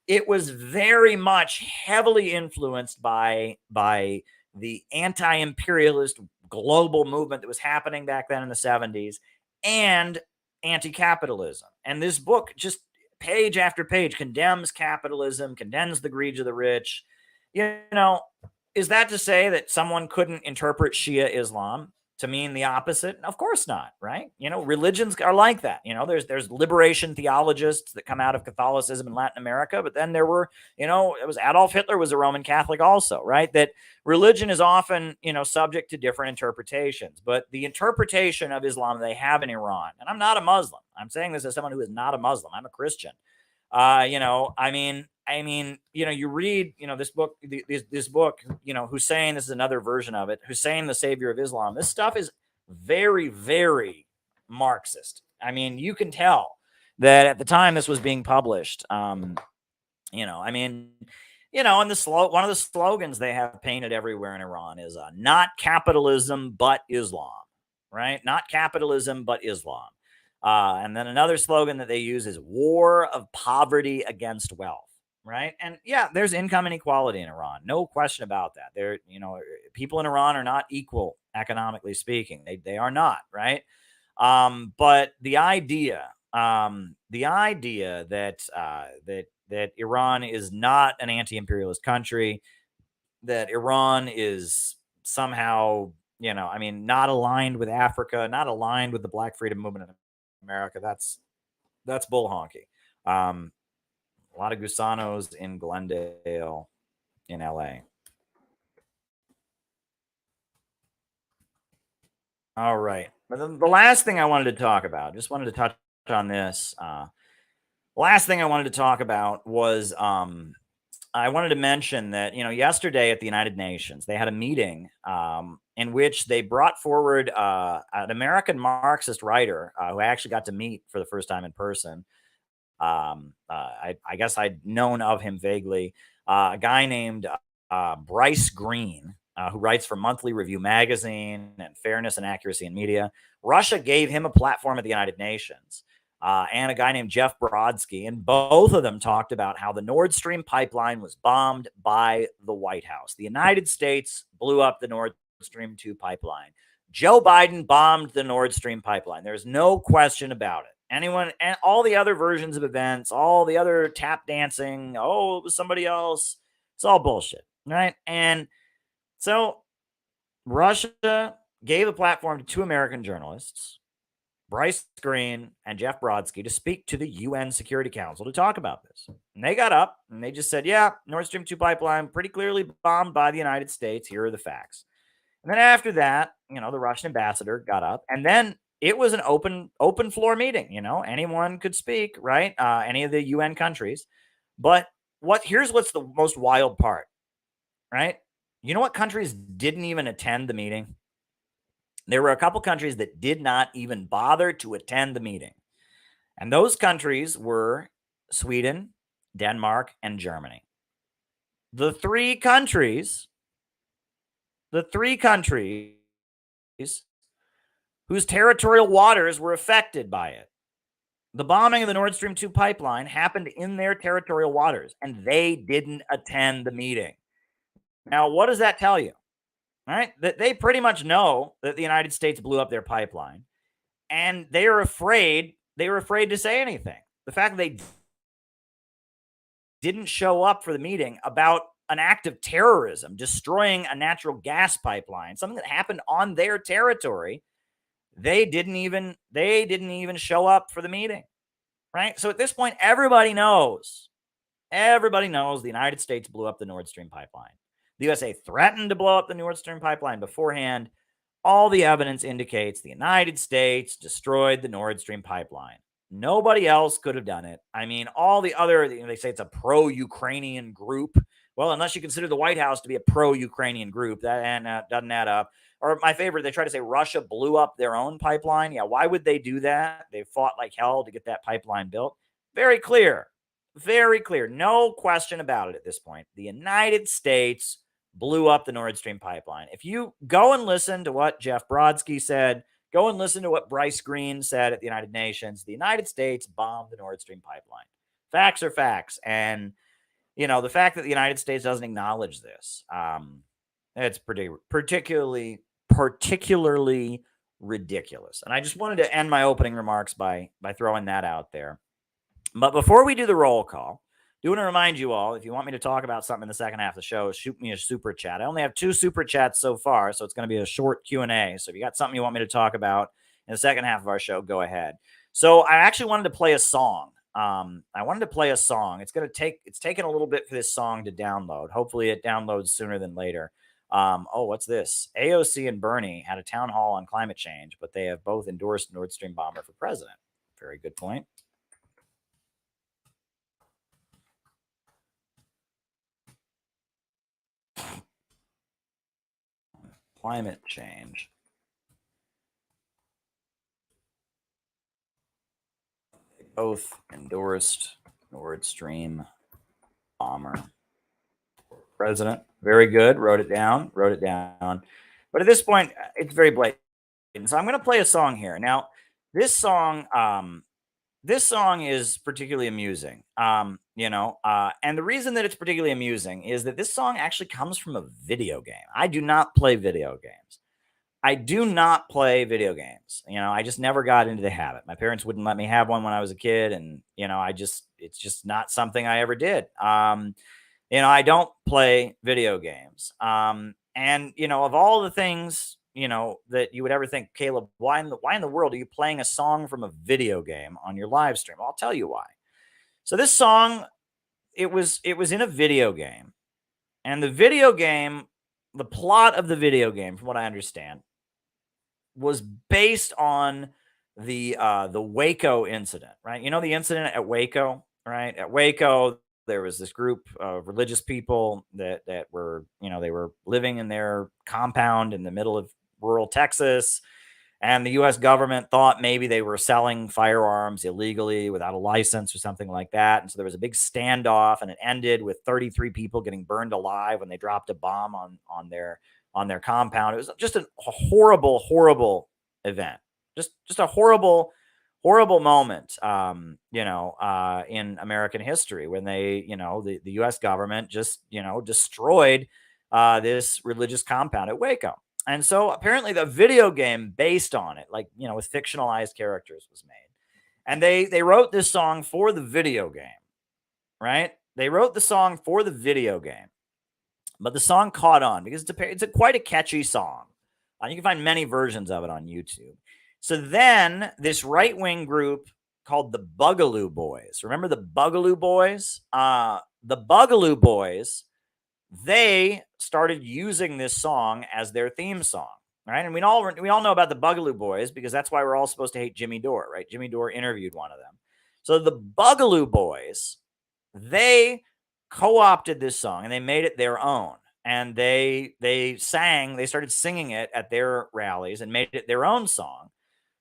It was very much heavily influenced by the anti-imperialist global movement that was happening back then in the 70s, and anti-capitalism. And this book just page after page condemns capitalism, condemns the greed of the rich. Is that to say that someone couldn't interpret Shia Islam to mean the opposite? Of course not, right? Religions are like that. There's liberation theologists that come out of Catholicism in Latin America, but then there were, it was Adolf Hitler was a Roman Catholic also, right? That religion is often, subject to different interpretations, but the interpretation of Islam they have in Iran, and I'm not a Muslim. I'm saying this as someone who is not a Muslim. I'm a Christian. You read, this book, Hussein, this is another version of it, Hussein, the Savior of Islam. This stuff is very, very Marxist. I mean, you can tell that at the time this was being published, and one of the slogans they have painted everywhere in Iran is not capitalism, but Islam, right? Not capitalism, but Islam. And then another slogan that they use is war of poverty against wealth, right? And yeah, there's income inequality in Iran. No question about that. People in Iran are not equal economically speaking. They are not, right? But the idea that Iran is not an anti-imperialist country, that Iran is somehow, not aligned with Africa, not aligned with the Black Freedom Movement in America, that's bull honky. A lot of gusanos in Glendale in LA. All right. But the last thing I wanted to talk about, just wanted to touch on this. Last thing I wanted to talk about was I wanted to mention that, yesterday at the United Nations, they had a meeting in which they brought forward an American Marxist writer who I actually got to meet for the first time in person. I guess I'd known of him vaguely. A guy named Bryce Green, who writes for Monthly Review Magazine and Fairness and Accuracy in Media. Russia gave him a platform at the United Nations. And a guy named Jeff Brodsky, and both of them talked about how the Nord Stream pipeline was bombed by the White House. The United States blew up the Nord Stream 2 pipeline. Joe Biden bombed the Nord Stream pipeline. There's no question about it. Anyone and all the other versions of events, all the other tap dancing, oh, it was somebody else. It's all bullshit, right? And so Russia gave a platform to two American journalists, Bryce Green and Jeff Brodsky, to speak to the UN Security Council to talk about this. And they got up and they just said, yeah, Nord Stream 2 pipeline pretty clearly bombed by the United States. Here are the facts. And then after that, the Russian ambassador got up, and then it was an open floor meeting. Anyone could speak, right? Any of the UN countries. But here's what's the most wild part, right? You know what countries didn't even attend the meeting? There were a couple countries that did not even bother to attend the meeting. And those countries were Sweden, Denmark, and Germany. The three countries whose territorial waters were affected by it. The bombing of the Nord Stream 2 pipeline happened in their territorial waters, and they didn't attend the meeting. Now, what does that tell you? All right, that they pretty much know that the United States blew up their pipeline, and they were afraid to say anything. The fact that they didn't show up for the meeting about an act of terrorism, destroying a natural gas pipeline, something that happened on their territory, they didn't even show up for the meeting, right? So at this point, everybody knows the United States blew up the Nord Stream pipeline. The USA threatened to blow up the Nord Stream pipeline beforehand. All the evidence indicates the United States destroyed the Nord Stream pipeline. Nobody else could have done it. I mean, all the other, they say it's a pro-Ukrainian group. Well, unless you consider the White House to be a pro-Ukrainian group, that doesn't add up. Or my favorite, they try to say Russia blew up their own pipeline. Yeah, why would they do that? They fought like hell to get that pipeline built. Very clear. Very clear. No question about it at this point. The United States blew up the Nord Stream pipeline. If you go and listen to what Jeff Brodsky said, go and listen to what Bryce Green said at the United Nations, the United States bombed the Nord Stream pipeline. Facts are facts. And, the fact that the United States doesn't acknowledge this, it's particularly ridiculous. And I just wanted to end my opening remarks by throwing that out there. But before we do the roll call, I do want to remind you all, if you want me to talk about something in the second half of the show, shoot me a super chat. I only have 2 super chats so far, so it's going to be a short Q&A. So if you got something you want me to talk about in the second half of our show, go ahead. So I actually wanted to play a song. It's taken a little bit for this song to download. Hopefully it downloads sooner than later. What's this? AOC and Bernie had a town hall on climate change, but they have both endorsed Nord Stream bomber for president. Very good point. Climate change. They both endorsed Nord Stream bomber for president. Very good. Wrote it down. But at this point, it's very blatant. So I'm going to play a song here. Now, this song is particularly amusing. And the reason that it's particularly amusing is that this song actually comes from a video game. I do not play video games. I just never got into the habit. My parents wouldn't let me have one when I was a kid. And, it's just not something I ever did. I don't play video games. Of all the things, that you would ever think, Caleb, why in the world are you playing a song from a video game on your live stream? Well, I'll tell you why. So this song, it was in a video game, and the plot of the video game, from what I understand, was based on the Waco incident, right? The incident at Waco, right? At Waco, There was this group of religious people that were, they were living in their compound in the middle of rural Texas. And the U.S. government thought maybe they were selling firearms illegally without a license or something like that. And so there was a big standoff, and it ended with 33 people getting burned alive when they dropped a bomb on their compound. It was just a horrible, horrible event. Just a horrible, horrible moment, in American history when they, the U.S. government just, destroyed this religious compound at Waco. And so apparently the video game based on it, like, with fictionalized characters, was made. And they wrote this song for the video game, right? They wrote the song for the video game. But the song caught on because it's quite a catchy song. You can find many versions of it on YouTube. So then this right-wing group called the Bugaloo Boys. Remember the Bugaloo Boys? The Bugaloo Boys, they started using this song as their theme song, right? And we all know about the Bugaloo Boys because that's why we're all supposed to hate Jimmy Dore, right? Jimmy Dore interviewed one of them. So the Bugaloo Boys, they co-opted this song and they made it their own. And they started singing it at their rallies and made it their own song.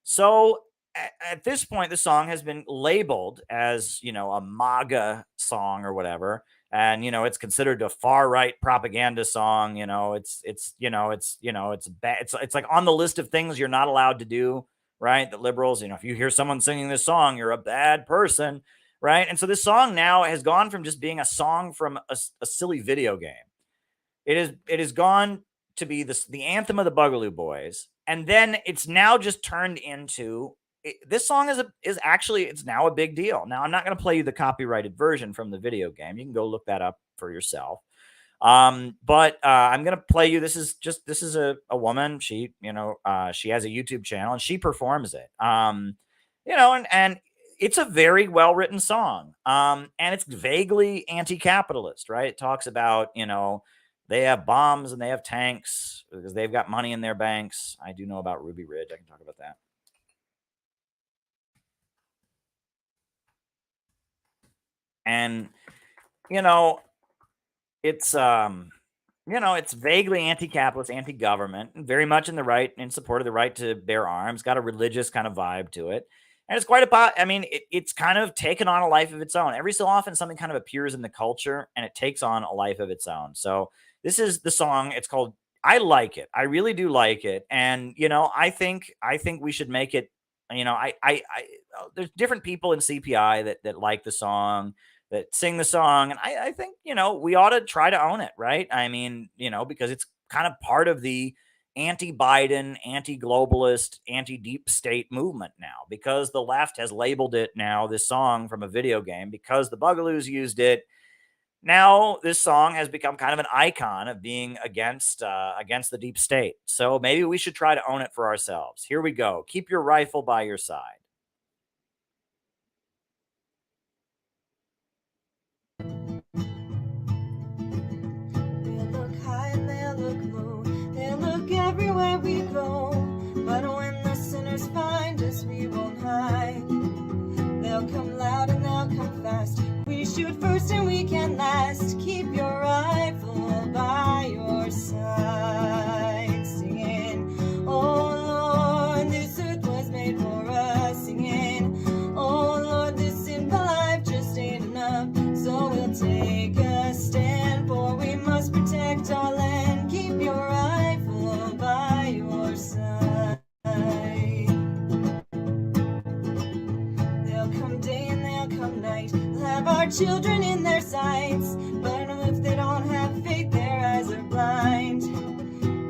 So at this point, the song has been labeled as, a MAGA song or whatever. And, it's considered a far right propaganda song. It's bad. It's like on the list of things you're not allowed to do, right? The liberals, if you hear someone singing this song, you're a bad person, right? And so this song now has gone from just being a song from a silly video game. It has gone to be the anthem of the Bugaloo Boys. And then it's now just turned into this song is actually, it's now a big deal. Now, I'm not going to play you the copyrighted version from the video game. You can go look that up for yourself. But I'm going to play you. This is a woman. She, she has a YouTube channel and she performs it. And it's a very well-written song. And it's vaguely anti-capitalist, right? It talks about, they have bombs and they have tanks because they've got money in their banks. I do know about Ruby Ridge. I can talk about that. And, it's, it's vaguely anti-capitalist, anti-government, and very much in support of the right to bear arms, got a religious kind of vibe to it. And it's quite it's kind of taken on a life of its own. Every so often, something kind of appears in the culture and it takes on a life of its own. So this is the song. It's called, I like it. I really do like it. And, I think we should make it, there's different people in CPI that like the song, that sing the song. And I think, we ought to try to own it, right? Because it's kind of part of the anti-Biden, anti-globalist, anti-deep state movement now, because the left has labeled it now, this song from a video game, because the Bugaloos used it. Now this song has become kind of an icon of being against the deep state. So maybe we should try to own it for ourselves. Here we go. Keep your rifle by your side. Everywhere we go, but when the sinners find us, we won't hide. They'll come loud and they'll come fast. We shoot first and we can last. Keep your rifle by your side, singing, oh Lord, this earth was made for us, singing, oh Lord, this simple life just ain't enough. So we'll take a stand, for we must protect our land. Keep your rifle by your side. They'll come day and they'll come night. They'll have our children in their sights, but if they don't have faith, their eyes are blind.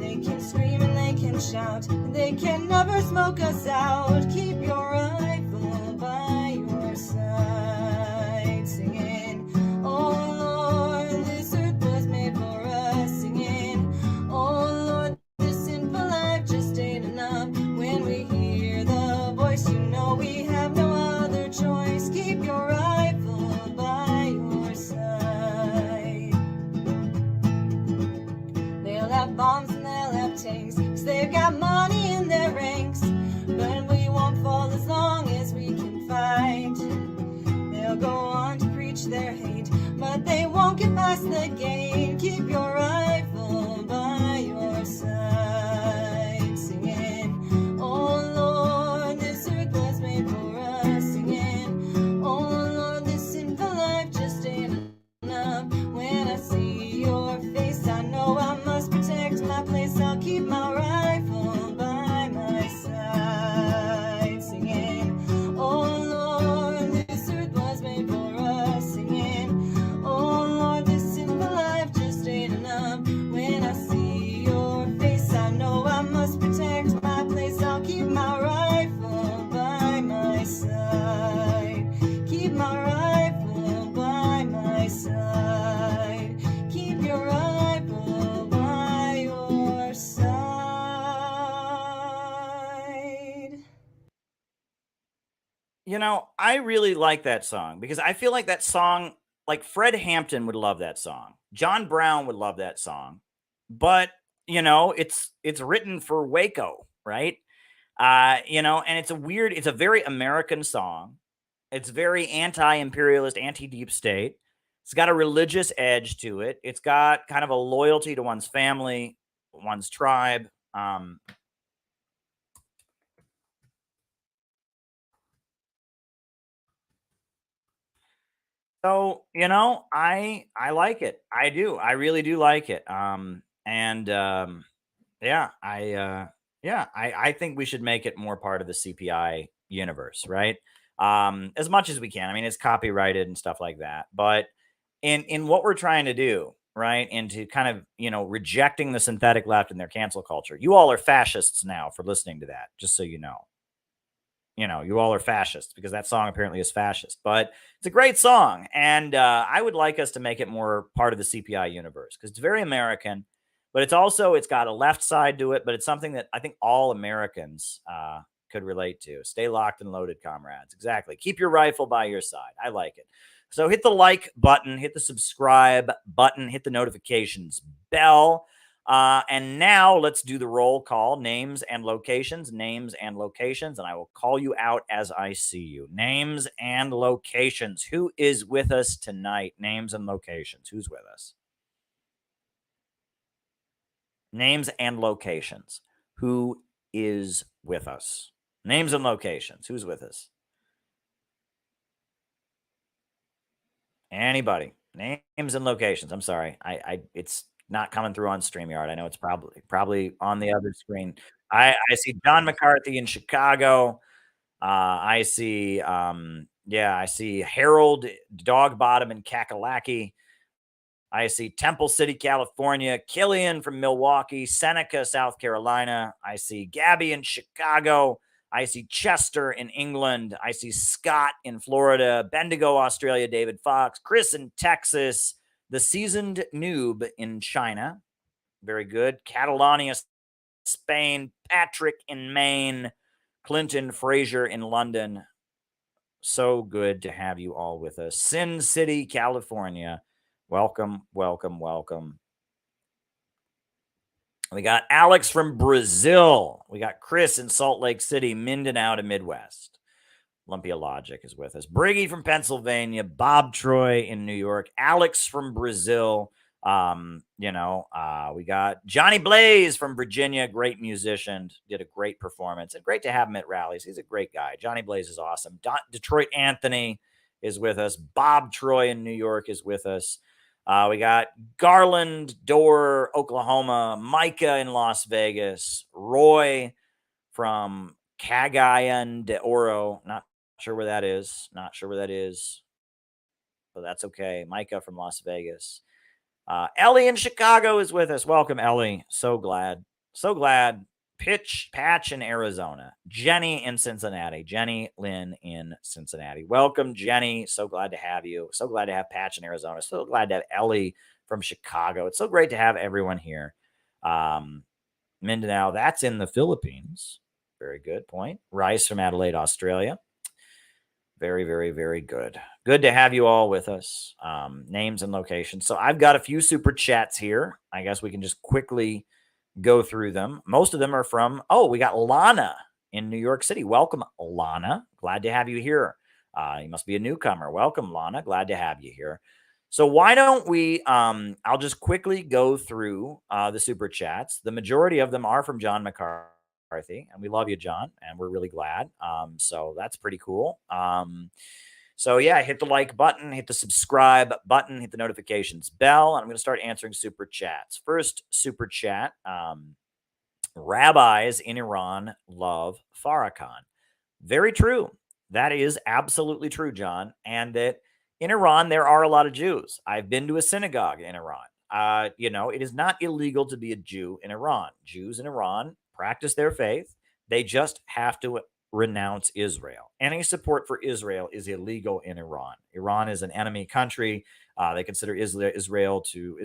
They can scream and they can shout, they can never smoke us out. Keep your rifle by your side, singing, oh Lord, this earth was made for us, singing, oh Lord, this sinful life just ain't enough. When we hear the voice, we have no other choice. Keep your rifle by your They won't get past the gate. Keep your rifle by your side, singing, oh Lord, this earth was made for us, singing, oh Lord, this sinful life just ain't enough. When I see your face, I know I must protect my place. I'll keep my rifle by my side, singing, oh Lord, this earth was made for us, singing, oh Lord, this sinful life just ain't enough. When I see your face, I know I must protect my place. I'll keep my rifle by my side. Keep my rifle by my side. Keep your rifle by your side. You know, I really like that song because I feel like that song, like Fred Hampton would love that song. John Brown would love that song. But, you know, it's written for Waco, right? You know, and it's a very American song. It's very anti-imperialist, anti-deep state. It's got a religious edge to it. It's got kind of a loyalty to one's family, one's tribe. So, you know, I like it. I do. I really do like it. Yeah, I think we should make it more part of the CPI universe, right? As much as we can. I mean, it's copyrighted and stuff like that. But in what we're trying to do, right? Into kind of, you know, rejecting the synthetic left and their cancel culture. You all are fascists now for listening to that, just so you know. You know, you all are fascists because that song apparently is fascist, but it's a great song. And I would like us to make it more part of the CPI universe because it's very American, but it's got a left side to it, but it's something that I think all Americans could relate to. Stay locked and loaded, comrades. Exactly. Keep your rifle by your side. I like it. So hit the like button, hit the subscribe button, hit the notifications bell. And now let's do the roll call. Names and locations, and I will call you out as I see you. Names and locations. Who is with us tonight? Names and locations. Who's with us? Names and locations. Who is with us? Names and locations. Who's with us? Anybody? Names and locations. I'm sorry. It's not coming through on StreamYard. I know it's probably on the other screen. I see John McCarthy in Chicago. I see I see Harold Dogbottom in Kakalaki. I see Temple City, California, Killian from Milwaukee, Seneca, South Carolina. I see Gabby in Chicago. I see Chester in England. I see Scott in Florida, Bendigo, Australia, David Fox, Chris in Texas, the seasoned noob in China. Very good. Catalonia, Spain, Patrick in Maine, Clinton Fraser in London. So good to have you all with us. Sin City, California. Welcome, welcome, welcome. We got Alex from Brazil. We got Chris in Salt Lake City, Mindanao to Midwest. Olympia Logic is with us. Briggy from Pennsylvania. Bob Troy in New York. Alex from Brazil. We got Johnny Blaze from Virginia. Great musician. Did a great performance. And great to have him at rallies. He's a great guy. Johnny Blaze is awesome. Detroit Anthony is with us. Bob Troy in New York is with us. We got Garland, Dorr, Oklahoma, Micah in Las Vegas, Roy from Cagayan de Oro. Not sure where that is. But that's okay. Micah from Las Vegas. Ellie in Chicago is with us. Welcome, Ellie. So glad. Patch in Arizona. Jenny in Cincinnati. Jenny Lynn in Cincinnati. Welcome, Jenny. So glad to have you. So glad to have Patch in Arizona. So glad to have Ellie from Chicago. It's so great to have everyone here. Mindanao, that's in the Philippines. Very good point. Rice from Adelaide, Australia. Very, very, very good. Good to have you all with us. Names and locations. So I've got a few super chats here. I guess we can just quickly go through them. Most of them are from, we got Lana in New York City. Welcome, Lana. Glad to have you here. You must be a newcomer. Welcome, Lana. Glad to have you here. So why don't we, I'll just quickly go through the super chats. The majority of them are from John McCarthy, and we love you, John, and we're really glad. So that's pretty cool. So yeah, hit the like button, hit the subscribe button, hit the notifications bell, and I'm going to start answering super chats. First super chat, rabbis in Iran love Farrakhan. Very true. That is absolutely true, John. And that in Iran, there are a lot of Jews. I've been to a synagogue in Iran. It is not illegal to be a Jew in Iran. Jews in Iran practice their faith. They just have to renounce Israel. Any support for Israel is illegal in Iran. Iran is an enemy country. They consider Israel to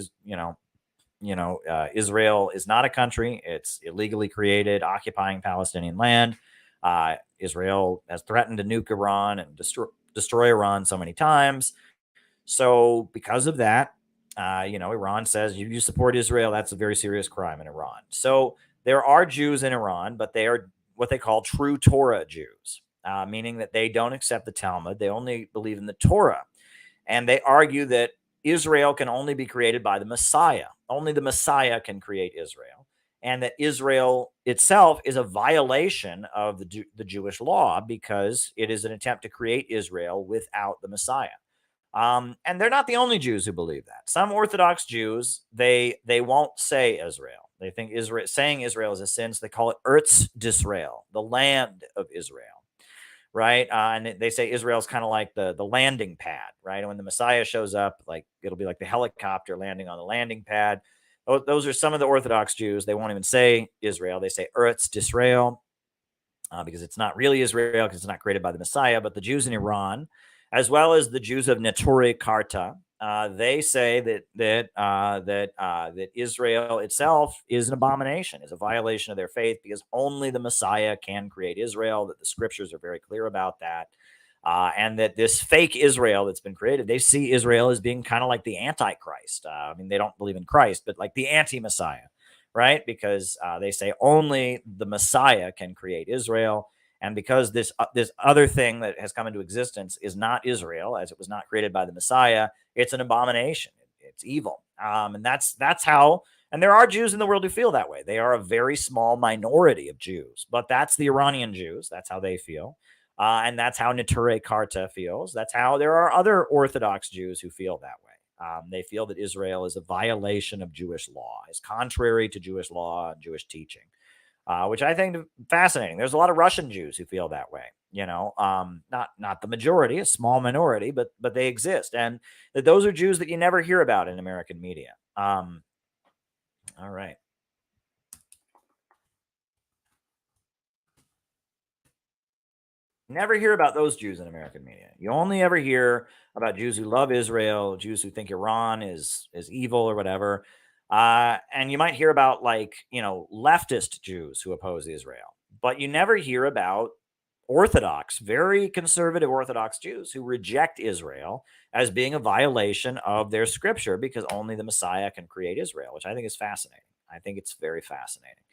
Israel is not a country. It's illegally created, occupying Palestinian land. Israel has threatened to nuke Iran and destroy Iran so many times. So because of that, Iran says you support Israel. That's a very serious crime in Iran. So there are Jews in Iran, but they are what they call true Torah Jews, meaning that they don't accept the Talmud. They only believe in the Torah. And they argue that Israel can only be created by the Messiah. Only the Messiah can create Israel. And that Israel itself is a violation of the Jewish law because it is an attempt to create Israel without the Messiah. And they're not the only Jews who believe that. Some Orthodox Jews, they won't say Israel. They think saying Israel is a sin, so they call it Eretz Disrael, the land of Israel. Right. And they say Israel's kind of like the landing pad, right? And when the Messiah shows up, like it'll be like the helicopter landing on the landing pad. Those are some of the Orthodox Jews. They won't even say Israel. They say Eretz Disrael because it's not really Israel because it's not created by the Messiah. But the Jews in Iran, as well as the Jews of Neturei Karta, they say that Israel itself is an abomination, is a violation of their faith because only the Messiah can create Israel, that the scriptures are very clear about that. And that this fake Israel that's been created, they see Israel as being kind of like the Antichrist. They don't believe in Christ, but like the anti-Messiah, right? Because they say only the Messiah can create Israel. And because this other thing that has come into existence is not Israel, as it was not created by the Messiah, it's an abomination. It's evil. And that's how. And there are Jews in the world who feel that way. They are a very small minority of Jews, but that's the Iranian Jews. That's how they feel. And that's how Neturei Karta feels. That's how there are other Orthodox Jews who feel that way. They feel that Israel is a violation of Jewish law, is contrary to Jewish law and Jewish teaching. Which I think fascinating. There's a lot of Russian Jews who feel that way, not the majority, a small minority, but they exist. And that those are Jews that you never hear about in American media. All right. Never hear about those Jews in American media. You only ever hear about Jews who love Israel, Jews who think Iran is evil or whatever. And you might hear about leftist Jews who oppose Israel, but you never hear about Orthodox, very conservative Orthodox Jews who reject Israel as being a violation of their scripture because only the Messiah can create Israel, which I think is fascinating. I think it's very fascinating.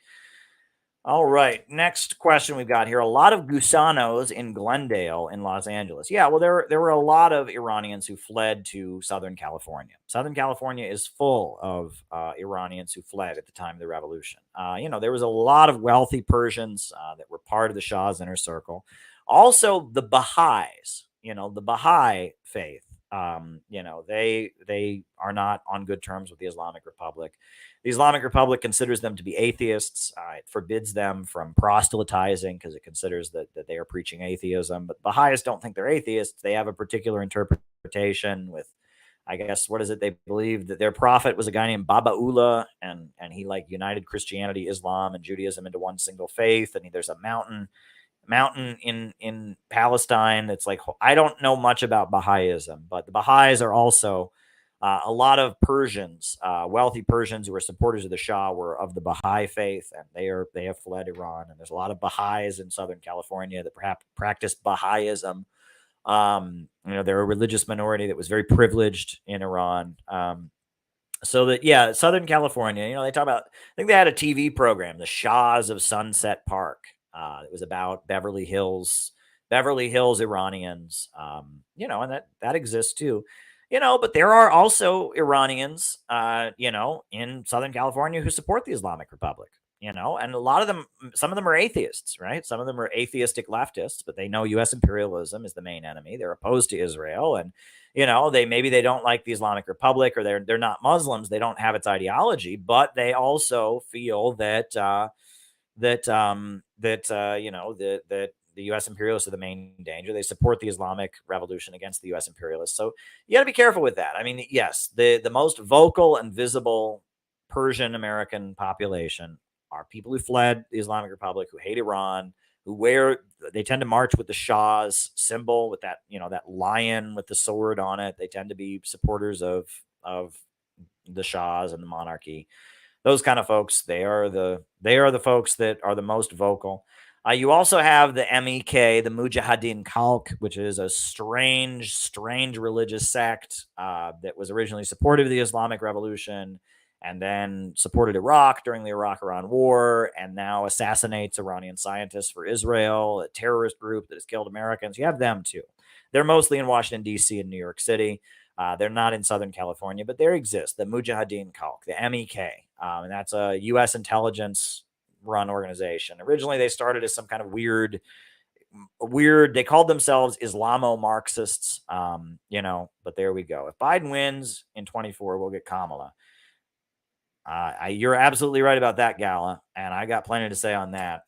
All right, next question we've got here. A lot of Gusanos in Glendale in Los Angeles. Yeah, well, there were a lot of Iranians who fled to Southern California. Southern California is full of Iranians who fled at the time of the revolution. There was a lot of wealthy Persians that were part of the Shah's inner circle. Also, the Baha'is, the Baha'i faith. They are not on good terms with the Islamic Republic. The Islamic Republic considers them to be atheists. It forbids them from proselytizing because it considers that they are preaching atheism. But Baha'is don't think they're atheists. They have a particular interpretation with, I guess, what is it? They believe that their prophet was a guy named Baba Ullah, and he united Christianity, Islam, and Judaism into one single faith. And there's a mountain in Palestine that's I don't know much about Baha'ism, but the Baha'is are also a lot of Persians, wealthy Persians who were supporters of the Shah were of the Baha'i faith, and they have fled Iran. And there's a lot of Baha'is in Southern California that perhaps practice Baha'ism. They're a religious minority that was very privileged in Iran. Southern California, they talk about, I think they had a TV program, The Shahs of Sunset Park. It was about Beverly Hills Iranians, and that exists too. But there are also Iranians, in Southern California who support the Islamic Republic, and a lot of them, some of them are atheists, right? Some of them are atheistic leftists, but they know U.S. imperialism is the main enemy. They're opposed to Israel, and they don't like the Islamic Republic, or they're not Muslims. They don't have its ideology, but they also feel that that the U.S. imperialists are the main danger. They support the Islamic Revolution against the U.S. imperialists. So you got to be careful with that. I mean, yes, the most vocal and visible Persian American population are people who fled the Islamic Republic, who hate Iran, they tend to march with the Shah's symbol, with that lion with the sword on it. They tend to be supporters of the Shahs and the monarchy. Those kind of folks, they are the folks that are the most vocal. You also have the MEK, the Mujahideen Khalq, which is a strange religious sect that was originally supportive of the Islamic Revolution, and then supported Iraq during the Iraq-Iran War, and now assassinates Iranian scientists for Israel, a terrorist group that has killed Americans. You have them too. They're mostly in Washington, D.C. and New York City. They're not in Southern California, but there exists the Mujahideen Khalq, the MEK, and that's a U.S. intelligence run organization. Originally, they started as some kind of weird. They called themselves Islamo-Marxists, but there we go. If Biden wins in 24, we'll get Kamala. You're absolutely right about that, Gala, and I got plenty to say on that.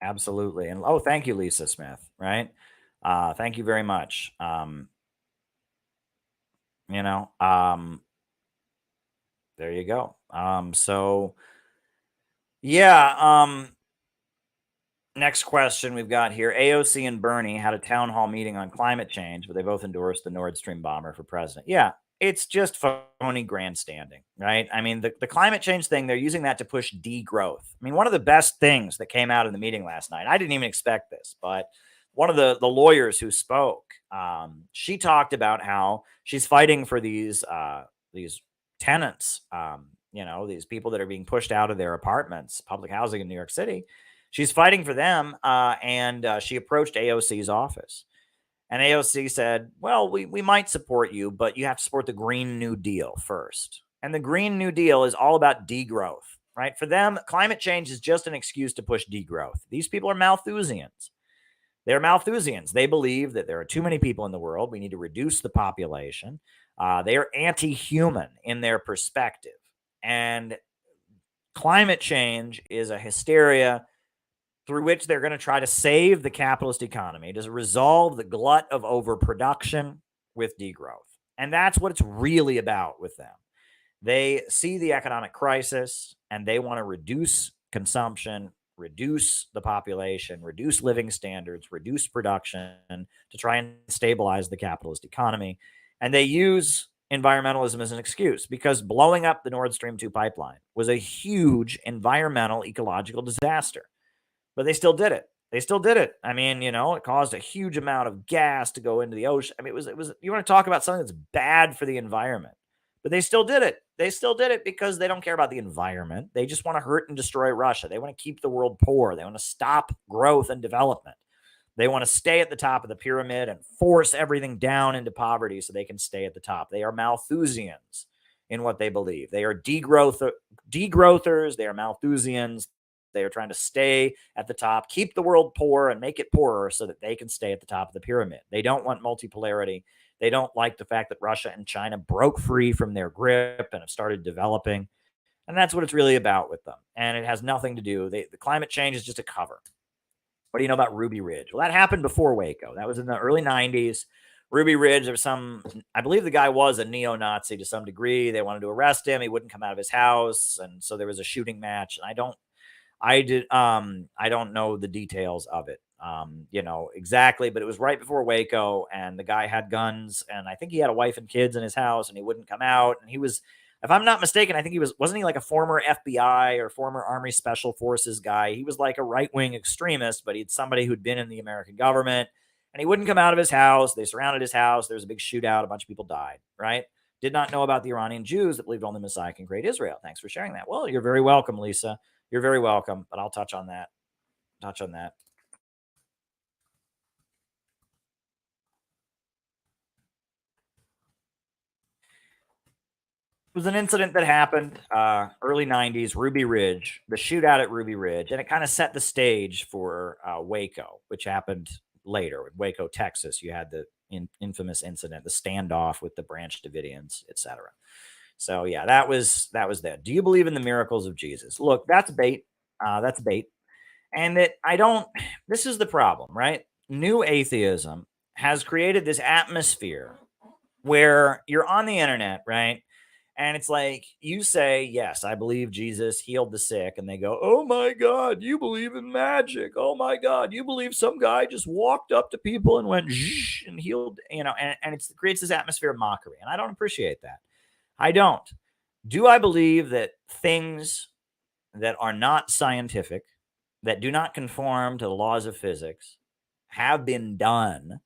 Absolutely. And thank you, Lisa Smith. Right. Thank you very much. There you go. So yeah. Next question we've got here. AOC and Bernie had a town hall meeting on climate change, but they both endorsed the Nordstream bomber for president. Yeah, it's just phony grandstanding, right? I mean, the climate change thing, they're using that to push degrowth. I mean, one of the best things that came out of the meeting last night, I didn't even expect this, but one of the lawyers who spoke, she talked about how she's fighting for these tenants, these people that are being pushed out of their apartments, public housing in New York City. She's fighting for them, and she approached AOC's office. And AOC said, well, we might support you, but you have to support the Green New Deal first. And the Green New Deal is all about degrowth, right? For them, climate change is just an excuse to push degrowth. These people are Malthusians. They're Malthusians. They believe that there are too many people in the world. We need to reduce the population. They are anti-human in their perspective. And climate change is a hysteria through which they're going to try to save the capitalist economy, to resolve the glut of overproduction with degrowth. And that's what it's really about with them. They see the economic crisis and they want to reduce consumption, reduce the population, reduce living standards, reduce production to try and stabilize the capitalist economy. And they use environmentalism as an excuse, because blowing up the Nord Stream 2 pipeline was a huge environmental ecological disaster. But they still did it. I mean, it caused a huge amount of gas to go into the ocean. I mean, it was, you want to talk about something that's bad for the environment, but they still did it. They still did it because they don't care about the environment. They just want to hurt and destroy Russia. They want to keep the world poor. They want to stop growth and development. They want to stay at the top of the pyramid and force everything down into poverty so they can stay at the top. They are Malthusians in what they believe. They are degrowthers. They are Malthusians. They are trying to stay at the top, keep the world poor and make it poorer so that they can stay at the top of the pyramid. They don't want multipolarity. They don't like the fact that Russia and China broke free from their grip and have started developing. And that's what it's really about with them. And it has nothing to do. The climate change is just a cover. What do you know about Ruby Ridge? Well, that happened before Waco. That was in the early 90s. Ruby Ridge, there was I believe the guy was a neo-Nazi to some degree. They wanted to arrest him. He wouldn't come out of his house. And so there was a shooting match. And I don't know the details of it, exactly, but it was right before Waco, and the guy had guns, and I think he had a wife and kids in his house, and he wouldn't come out. And he was, if I'm not mistaken, I think wasn't he like a former FBI or former Army Special Forces guy? He was like a right-wing extremist, but he'd somebody who'd been in the American government, and he wouldn't come out of his house. They surrounded his house. There was a big shootout. A bunch of people died, right? Did not know about the Iranian Jews that believed only Messiah can create Israel. Thanks for sharing that. Well, you're very welcome, Lisa. You're very welcome, but I'll touch on that. It was an incident that happened early 90s, Ruby Ridge, the shootout at Ruby Ridge, and it kind of set the stage for Waco, which happened later. In Waco, Texas, you had the infamous incident, the standoff with the Branch Davidians, etc. So yeah, that was that. Do you believe in the miracles of Jesus? Look, that's bait. That's bait. And that I don't, this is the problem, right? New atheism has created this atmosphere where you're on the internet, right? And it's like you say, yes, I believe Jesus healed the sick. And they go, oh my God, you believe in magic. Oh my God, you believe some guy just walked up to people and went and healed, and it creates this atmosphere of mockery. And I don't appreciate that. I don't. Do I believe that things that are not scientific, that do not conform to the laws of physics, have been done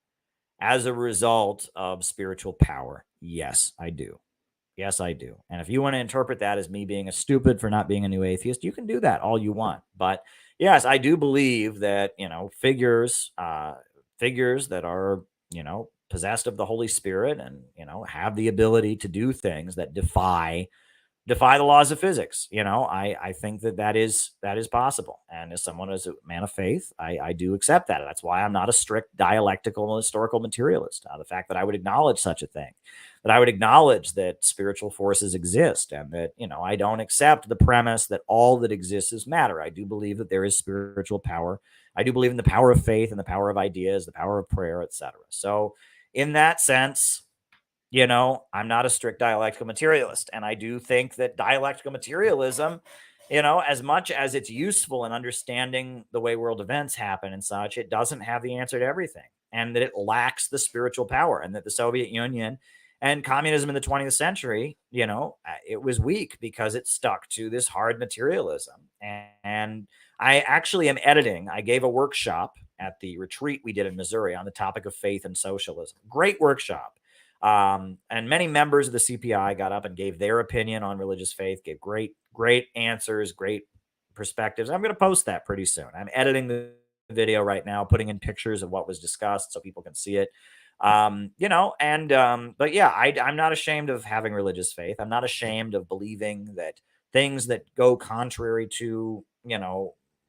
as a result of spiritual power? Yes, I do. Yes, I do. And if you want to interpret that as me being a stupid for not being a new atheist, you can do that all you want. But yes, I do believe that, figures that are, possessed of the Holy Spirit and, have the ability to do things that defy the laws of physics. I think that is possible. And as someone, as a man of faith, I do accept that. That's why I'm not a strict dialectical historical materialist. The fact that I would acknowledge such a thing, that I would acknowledge that spiritual forces exist, and that, I don't accept the premise that all that exists is matter. I do believe that there is spiritual power. I do believe in the power of faith and the power of ideas, the power of prayer, etc. So in that sense, I'm not a strict dialectical materialist. And I do think that dialectical materialism, as much as it's useful in understanding the way world events happen and such, it doesn't have the answer to everything, and that it lacks the spiritual power, and that the Soviet Union and communism in the 20th century, it was weak because it stuck to this hard materialism. And I actually am editing. I gave a workshop at the retreat we did in Missouri on the topic of faith and socialism. Great workshop. And many members of the CPI got up and gave their opinion on religious faith, gave great answers, great perspectives. I'm going to post that pretty soon. I'm editing the video right now, putting in pictures of what was discussed so people can see it. But yeah, I'm not ashamed of having religious faith. I'm not ashamed of believing that things that go contrary to,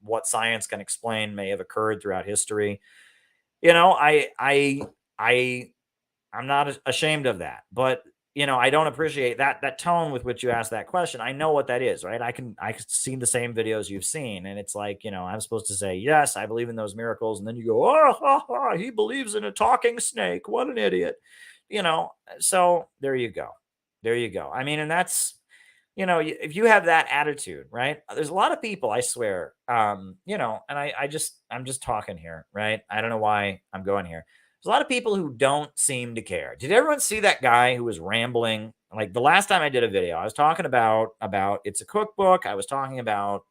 what science can explain may have occurred throughout history. I'm not ashamed of that, but I don't appreciate that tone with which you ask that question. I know what that is, right? I can see the same videos you've seen, and it's like, I'm supposed to say, yes, I believe in those miracles. And then you go, oh, he believes in a talking snake. What an idiot. So there you go. I mean, and that's, if you have that attitude, right? There's a lot of people, I swear, and I'm just talking here, right? I don't know why I'm going here. There's a lot of people who don't seem to care. Did everyone see that guy who was rambling? Like the last time I did a video, I was talking about it's a cookbook. I was talking about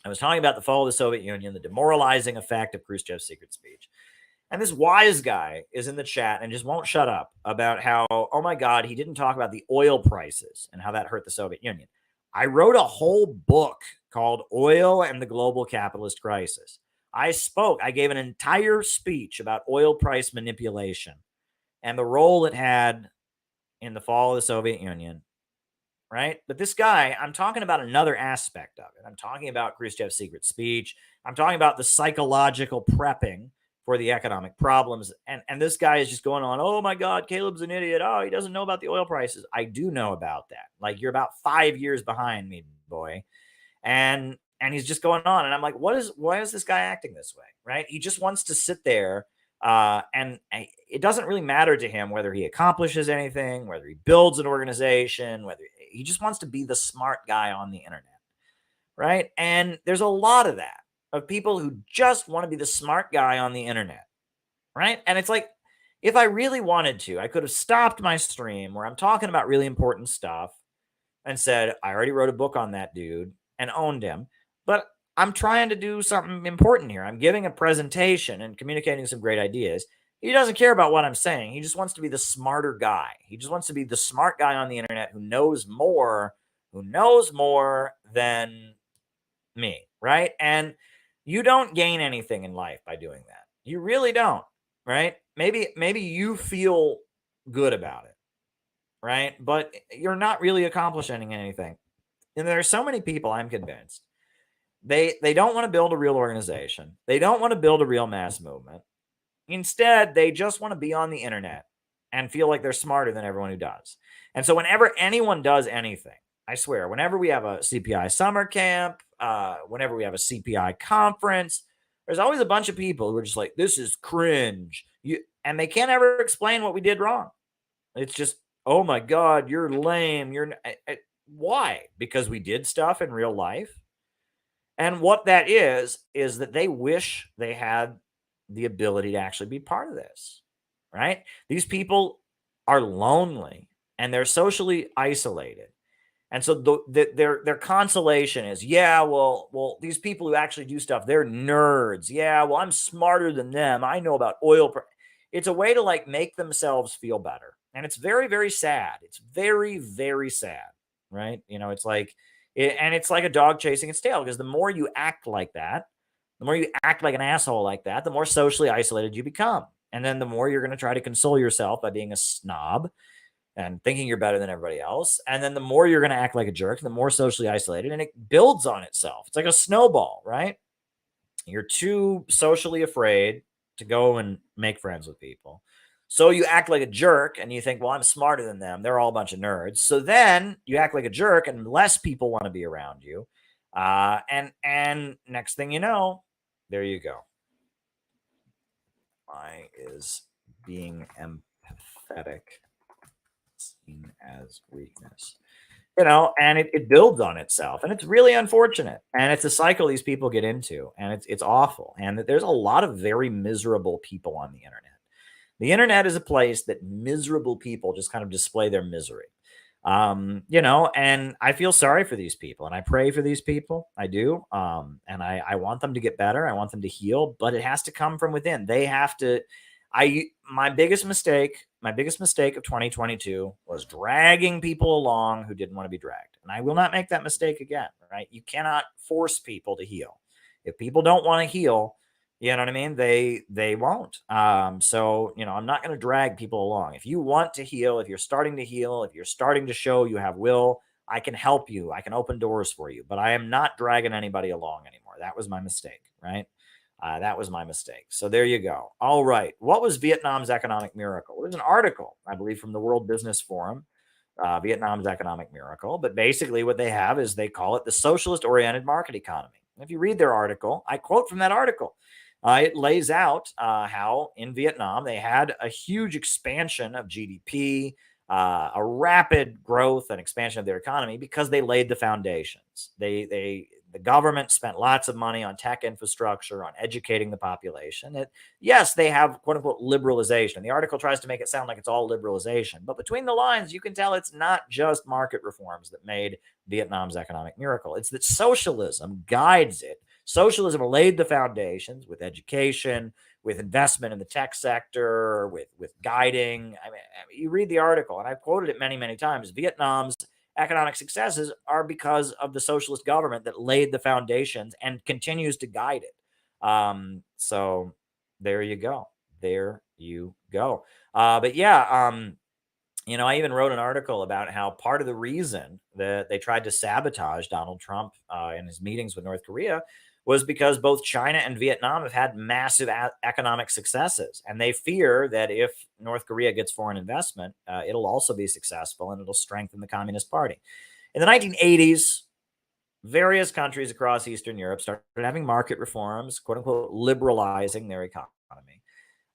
the fall of the Soviet Union, the demoralizing effect of Khrushchev's secret speech. And this wise guy is in the chat and just won't shut up about how, oh my God, he didn't talk about the oil prices and how that hurt the Soviet Union. I wrote a whole book called Oil and the Global Capitalist Crisis. I gave an entire speech about oil price manipulation and the role it had in the fall of the Soviet Union, right? But this guy, I'm talking about another aspect of it. I'm talking about Khrushchev's secret speech. I'm talking about the psychological prepping for the economic problems. And this guy is just going on, oh my God, Caleb's an idiot. Oh, he doesn't know about the oil prices. I do know about that. Like, you're about 5 years behind me, boy. And he's just going on. And I'm like, why is this guy acting this way? Right? He just wants to sit there. And it doesn't really matter to him whether he accomplishes anything, whether he builds an organization, whether he just wants to be the smart guy on the internet. Right? And there's a lot of that, of people who just want to be the smart guy on the internet. Right? And it's like, if I really wanted to, I could have stopped my stream where I'm talking about really important stuff and said, I already wrote a book on that dude, and owned him. But I'm trying to do something important here. I'm giving a presentation and communicating some great ideas. He doesn't care about what I'm saying. He just wants to be the smarter guy. He just wants to be the smart guy on the internet who knows more than me, right? And you don't gain anything in life by doing that. You really don't, right? Maybe you feel good about it, right? But you're not really accomplishing anything. And there are so many people, I'm convinced, they don't want to build a real organization. They don't want to build a real mass movement. Instead, they just want to be on the internet and feel like they're smarter than everyone who does. And so whenever anyone does anything, I swear, whenever we have a CPI summer camp, whenever we have a CPI conference, there's always a bunch of people who are just like, this is cringe. And they can't ever explain what we did wrong. It's just, oh my God, you're lame. Why? Because we did stuff in real life. And what that is that they wish they had the ability to actually be part of this, right? These people are lonely and they're socially isolated. And so their consolation is, yeah, well, these people who actually do stuff, they're nerds. Yeah, well, I'm smarter than them. I know about oil. It's a way to like make themselves feel better. And it's very, very sad. It's very, very sad, right? It's like, and it's like a dog chasing its tail, because the more you act like that, the more you act like an asshole like that, the more socially isolated you become. And then the more you're going to try to console yourself by being a snob and thinking you're better than everybody else. And then the more you're going to act like a jerk, the more socially isolated, and it builds on itself. It's like a snowball, right? You're too socially afraid to go and make friends with people. So you act like a jerk and you think, well, I'm smarter than them. They're all a bunch of nerds. So then you act like a jerk and less people want to be around you. And next thing you know, there you go. Why is being empathetic seen as weakness? And it builds on itself, and it's really unfortunate. And it's a cycle these people get into, and it's awful. And there's a lot of very miserable people on the internet. The internet is a place that miserable people just kind of display their misery. And I feel sorry for these people, and I pray for these people. I do. And I want them to get better. I want them to heal, but it has to come from within. They have to. My biggest mistake of 2022 was dragging people along who didn't want to be dragged. And I will not make that mistake again, right? You cannot force people to heal. If people don't want to heal, you know what I mean? They won't. So, I'm not going to drag people along. If you want to heal, if you're starting to heal, if you're starting to show you have will, I can help you. I can open doors for you, but I am not dragging anybody along anymore. That was my mistake, right? That was my mistake. So there you go. All right. What was Vietnam's economic miracle? There's an article, I believe, from the World Business Forum, Vietnam's economic miracle. But basically what they have is they call it the socialist-oriented market economy. And if you read their article, I quote from that article. It lays out how in Vietnam they had a huge expansion of GDP, a rapid growth and expansion of their economy because they laid the foundations. The government spent lots of money on tech infrastructure, on educating the population. Yes, they have quote unquote liberalization. The article tries to make it sound like it's all liberalization, but between the lines, you can tell it's not just market reforms that made Vietnam's economic miracle. It's that socialism guides it. Socialism laid the foundations with education, with investment in the tech sector, with guiding. I mean, you read the article, and I've quoted it many, many times. Vietnam's economic successes are because of the socialist government that laid the foundations and continues to guide it. So there you go. There you go. But yeah, I even wrote an article about how part of the reason that they tried to sabotage Donald Trump in his meetings with North Korea was because both China and Vietnam have had massive economic successes. And they fear that if North Korea gets foreign investment, it'll also be successful and it'll strengthen the Communist Party. In the 1980s, various countries across Eastern Europe started having market reforms, quote unquote, liberalizing their economy.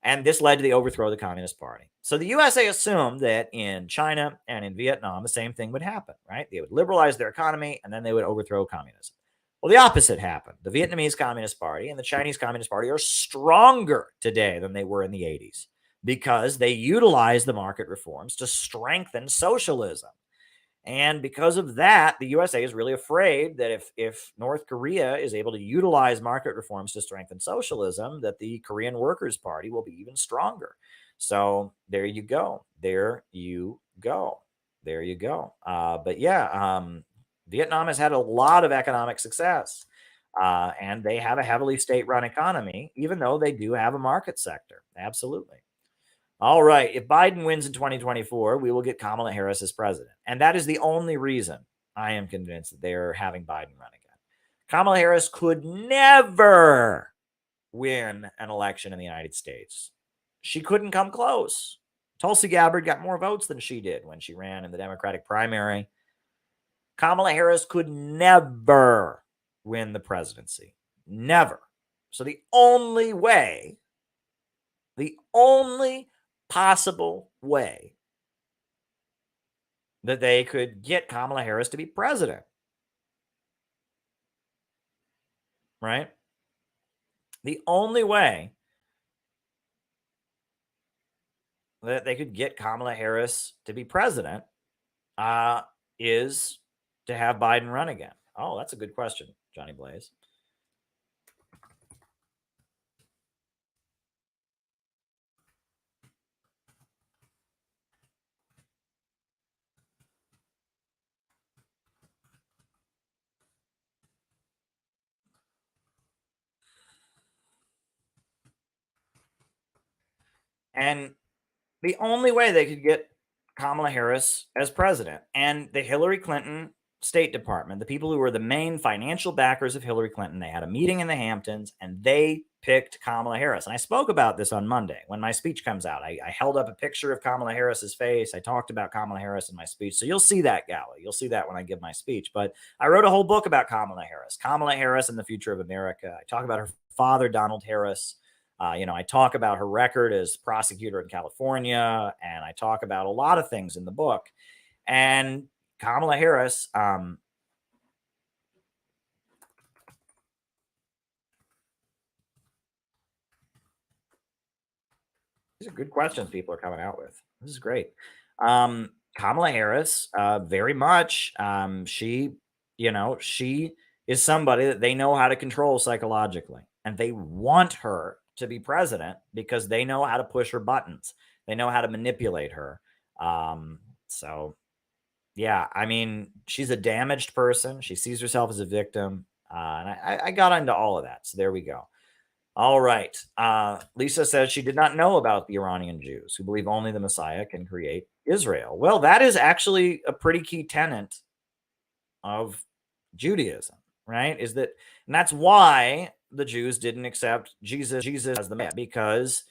And this led to the overthrow of the Communist Party. So the USA assumed that in China and in Vietnam, the same thing would happen, right? They would liberalize their economy and then they would overthrow communism. Well, the opposite happened. The Vietnamese Communist Party and the Chinese Communist Party are stronger today than they were in the 80s because they utilized the market reforms to strengthen socialism. And because of that, the USA is really afraid that if North Korea is able to utilize market reforms to strengthen socialism, that the Korean Workers' Party will be even stronger. So there you go. There you go. There you go. But yeah, Vietnam has had a lot of economic success. And they have a heavily state-run economy, even though they do have a market sector. Absolutely. All right. If Biden wins in 2024, we will get Kamala Harris as president. And that is the only reason I am convinced that they are having Biden run again. Kamala Harris could never win an election in the United States. She couldn't come close. Tulsi Gabbard got more votes than she did when she ran in the Democratic primary. Kamala Harris could never win the presidency. Never. So the only possible way that they could get Kamala Harris to be president, right? The only way that they could get Kamala Harris to be president is to have Biden run again. Oh, that's a good question, Johnny Blaze. And the only way they could get Kamala Harris as president, and the Hillary Clinton State Department, the people who were the main financial backers of Hillary Clinton, they had a meeting in the Hamptons and they picked Kamala Harris. And I spoke about this on Monday when my speech comes out. I held up a picture of Kamala Harris's face. I talked about Kamala Harris in my speech. So you'll see that, Gala. You'll see that when I give my speech. But I wrote a whole book about Kamala Harris and the future of America. I talk about her father, Donald Harris. I talk about her record as prosecutor in California, and I talk about a lot of things in the book. And Kamala Harris, these are good questions people are coming out with. This is great. Kamala Harris, very much, she is somebody that they know how to control psychologically, and they want her to be president because they know how to push her buttons. They know how to manipulate her. So yeah, I mean, she's a damaged person. She sees herself as a victim. And I got into all of that. So there we go. All right. Lisa says she did not know about the Iranian Jews who believe only the Messiah can create Israel. Well, that is actually a pretty key tenet of Judaism, right? And that's why the Jews didn't accept Jesus as the Messiah, because,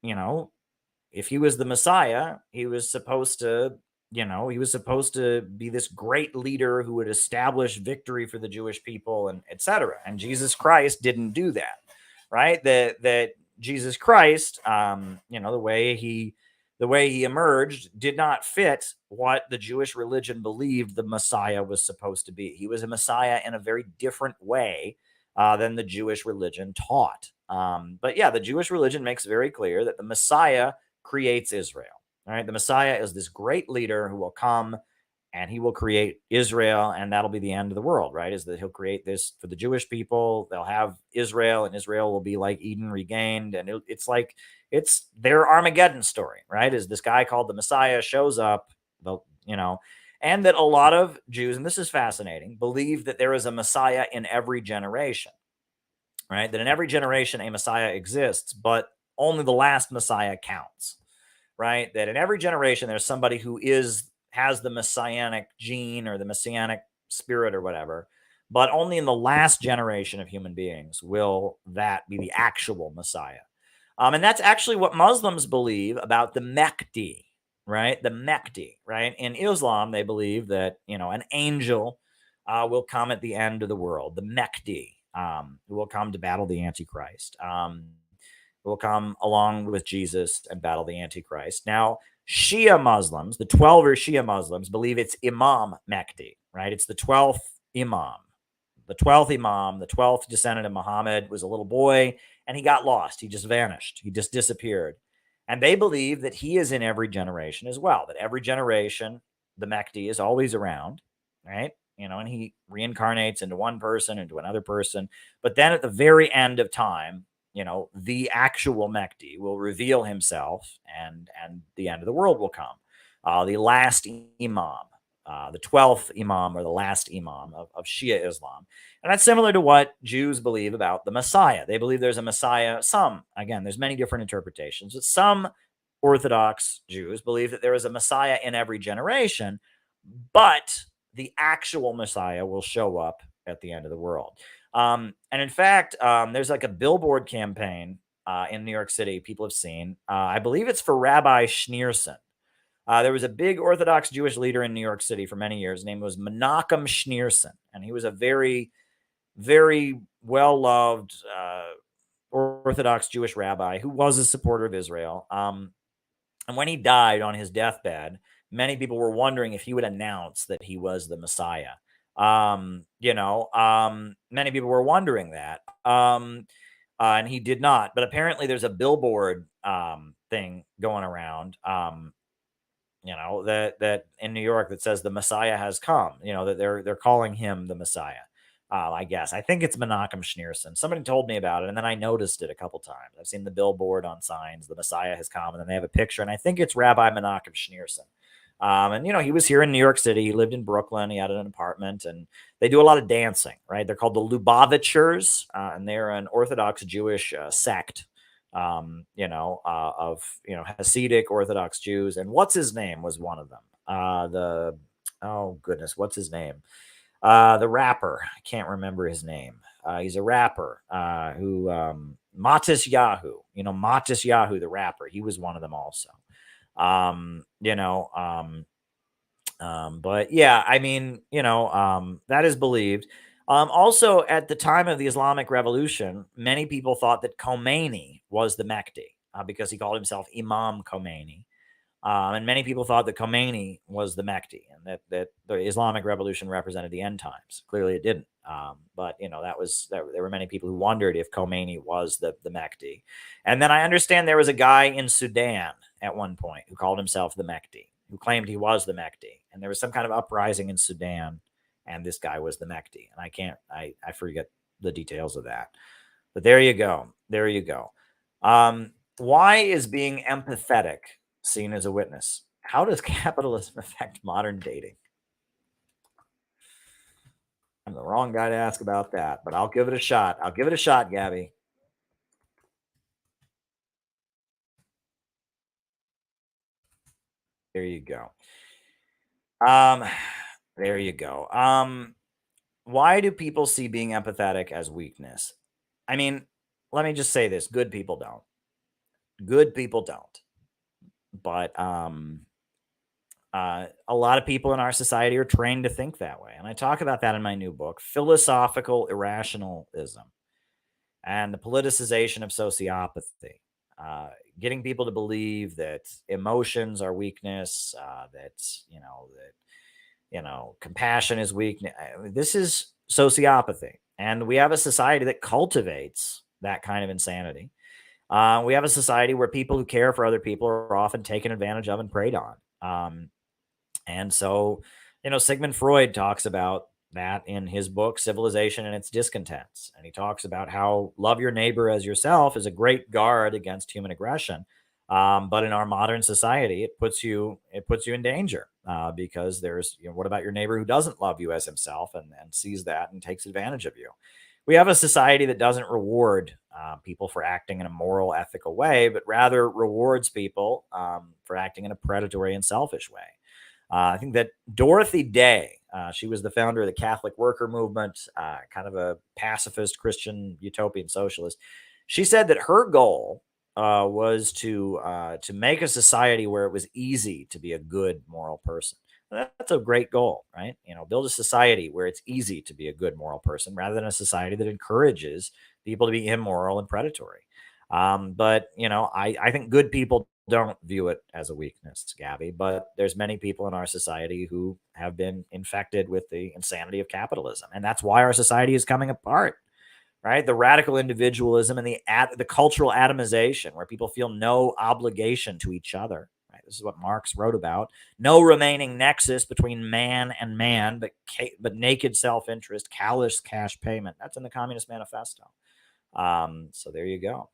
if he was the Messiah, he was supposed to be this great leader who would establish victory for the Jewish people, and etc. And Jesus Christ didn't do that, right? That Jesus Christ, the way he emerged did not fit what the Jewish religion believed the Messiah was supposed to be. He was a Messiah in a very different way than the Jewish religion taught. But yeah, the Jewish religion makes very clear that the Messiah creates Israel. All right, the Messiah is this great leader who will come and he will create Israel, and that'll be the end of the world, right? Is that he'll create this for the Jewish people. They'll have Israel, and Israel will be like Eden regained. And it's their Armageddon story, right? Is this guy called the Messiah shows up, and that a lot of Jews, and this is fascinating, believe that there is a Messiah in every generation, right? That in every generation a Messiah exists, but only the last Messiah counts, right? That in every generation there's somebody who has the messianic gene or the messianic spirit or whatever, but only in the last generation of human beings will that be the actual Messiah. And that's actually what Muslims believe about the Mahdi, right? The Mahdi, right? In Islam, they believe that, an angel will come at the end of the world, the Mahdi, who will come to battle the Antichrist, will come along with Jesus and battle the Antichrist. Now, Shia Muslims, the 12 Shia Muslims, believe it's Imam Mahdi, right? It's the 12th Imam. The 12th Imam, the 12th descendant of Muhammad, was a little boy, and he got lost. He just vanished. He just disappeared. And they believe that he is in every generation as well, that every generation the Mehdi is always around, right? And he reincarnates into one person, into another person. But then at the very end of time, the actual Mehdi will reveal himself, and the end of the world will come. The last Imam, the 12th Imam, or the last Imam of Shia Islam. And that's similar to what Jews believe about the Messiah. They believe there's a Messiah. Again, there's many different interpretations, but some Orthodox Jews believe that there is a Messiah in every generation, but the actual Messiah will show up at the end of the world. And in fact, there's like a billboard campaign in New York City people have seen. I believe it's for Rabbi Schneerson. There was a big Orthodox Jewish leader in New York City for many years. His name was Menachem Schneerson, and he was a very, very well-loved Orthodox Jewish rabbi who was a supporter of Israel. And when he died on his deathbed, many people were wondering if he would announce that he was the Messiah. Many people were wondering that. And he did not. But apparently there's a billboard thing going around, that in New York that says the Messiah has come, that they're calling him the Messiah. I guess. I think it's Menachem Schneerson. Somebody told me about it, and then I noticed it a couple times. I've seen the billboard on signs, the Messiah has come, and then they have a picture, and I think it's Rabbi Menachem Schneerson. And he was here in New York City. He lived in Brooklyn. He had an apartment, and they do a lot of dancing, right? They're called the Lubavitchers, and they're an Orthodox Jewish sect, of Hasidic Orthodox Jews. And what's his name was one of them. What's his name? The rapper, I can't remember his name. He's a rapper who Matis Yahu, Matis Yahu, the rapper. He was one of them also. But yeah, I mean, that is believed. Also, at the time of the Islamic Revolution, many people thought that Khomeini was the Mehdi because he called himself Imam Khomeini. And many people thought that Khomeini was the Mehdi, and that the Islamic Revolution represented the end times. Clearly, it didn't. But there were many people who wondered if Khomeini was the Mehdi. And then I understand there was a guy in Sudan at one point who called himself the Mehdi, who claimed he was the Mehdi. And there was some kind of uprising in Sudan, and this guy was the Mehdi. And I forget the details of that. But there you go. There you go. Why is being empathetic seen as a witness? How does capitalism affect modern dating? I'm the wrong guy to ask about that, but I'll give it a shot. I'll give it a shot, Gabby. There you go. There you go. Why do people see being empathetic as weakness? I mean, let me just say this. Good people don't. Good people don't. But a lot of people in our society are trained to think that way. And I talk about that in my new book, Philosophical Irrationalism and the Politicization of Sociopathy. Getting people to believe that emotions are weakness, that compassion is weakness. This is sociopathy. And we have a society that cultivates that kind of insanity. We have a society where people who care for other people are often taken advantage of and preyed on. And so, Sigmund Freud talks about that in his book, Civilization and Its Discontents. And he talks about how love your neighbor as yourself is a great guard against human aggression. But in our modern society, it puts you in danger because there's, what about your neighbor who doesn't love you as himself and sees that and takes advantage of you? We have a society that doesn't reward people for acting in a moral, ethical way, but rather rewards people for acting in a predatory and selfish way. I think that Dorothy Day, she was the founder of the Catholic worker movement, kind of a pacifist Christian utopian socialist. She said that her goal was to make a society where it was easy to be a good moral person. That's a great goal, right? Build a society where it's easy to be a good moral person rather than a society that encourages people to be immoral and predatory. But I think good people don't view it as a weakness, Gabby, but there's many people in our society who have been infected with the insanity of capitalism. And that's why our society is coming apart, right? The radical individualism and the cultural atomization where people feel no obligation to each other. Right? This is what Marx wrote about. No remaining nexus between man and man, but naked self-interest, callous cash payment. That's in the Communist Manifesto. So there you go.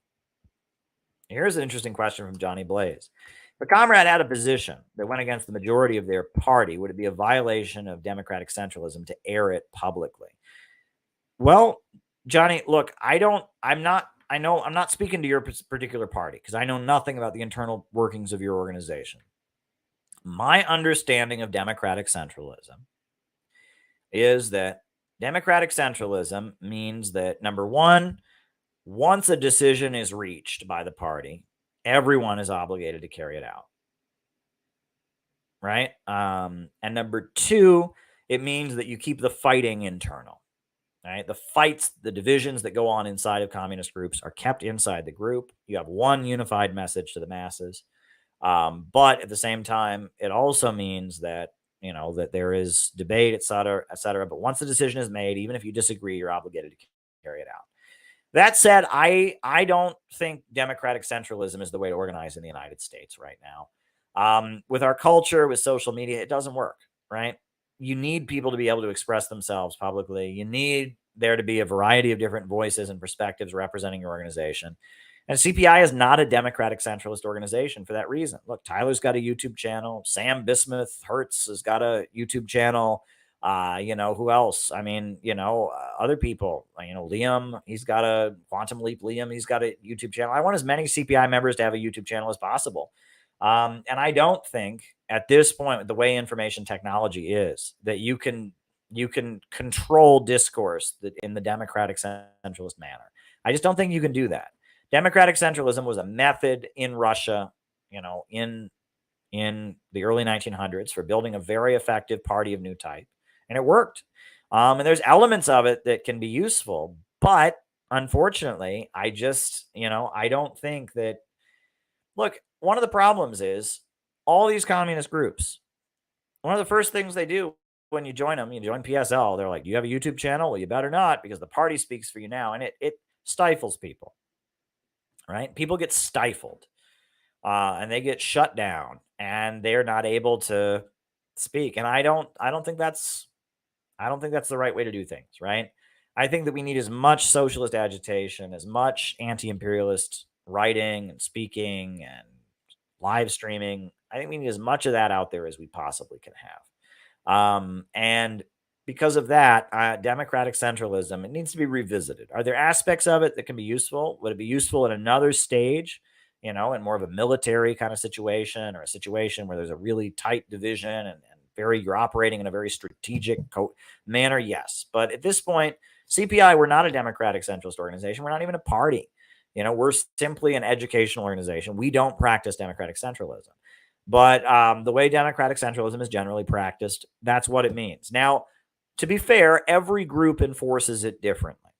Here's an interesting question from Johnny Blaze. If a comrade had a position that went against the majority of their party, would it be a violation of democratic centralism to air it publicly? Well, Johnny, look, I'm not speaking to your particular party because I know nothing about the internal workings of your organization. My understanding of democratic centralism is that democratic centralism means that, number one, once a decision is reached by the party, everyone is obligated to carry it out. Right? And number two, it means that you keep the fighting internal. Right? The fights, the divisions that go on inside of communist groups are kept inside the group. You have one unified message to the masses. But at the same time, it also means that, that there is debate, et cetera, et cetera. But once the decision is made, even if you disagree, you're obligated to carry it out. That said, I don't think democratic centralism is the way to organize in the United States right now. With our culture, with social media, it doesn't work, right? You need people to be able to express themselves publicly. You need there to be a variety of different voices and perspectives representing your organization. And CPI is not a democratic centralist organization for that reason. Look, Tyler's got a YouTube channel. Sam Bismuth Hertz has got a YouTube channel. Who else? I mean, other people, Liam, he's got a Quantum Leap. Liam, he's got a YouTube channel. I want as many CPI members to have a YouTube channel as possible. And I don't think at this point, with the way information technology is, that you can control discourse in the democratic centralist manner. I just don't think you can do that. Democratic centralism was a method in Russia, in the early 1900s for building a very effective party of new type. And it worked. And there's elements of it that can be useful. But unfortunately, I don't think that. Look, one of the problems is all these communist groups, one of the first things they do when you join them, you join PSL, they're like, do you have a YouTube channel? Well, you better not, because the party speaks for you now. And it stifles people, right? People get stifled and they get shut down and they're not able to speak. And I don't think that's the right way to do things, right? I think that we need as much socialist agitation, as much anti-imperialist writing and speaking and live streaming. I think we need as much of that out there as we possibly can have. And because of that, democratic centralism, it needs to be revisited. Are there aspects of it that can be useful? Would it be useful at another stage, in more of a military kind of situation, or a situation where there's a really tight division and you're operating in a very strategic manner? Yes. But at this point, CPI, we're not a democratic centralist organization. We're not even a party. We're simply an educational organization. We don't practice democratic centralism. But the way democratic centralism is generally practiced, that's what it means. Now, to be fair, every group enforces it differently,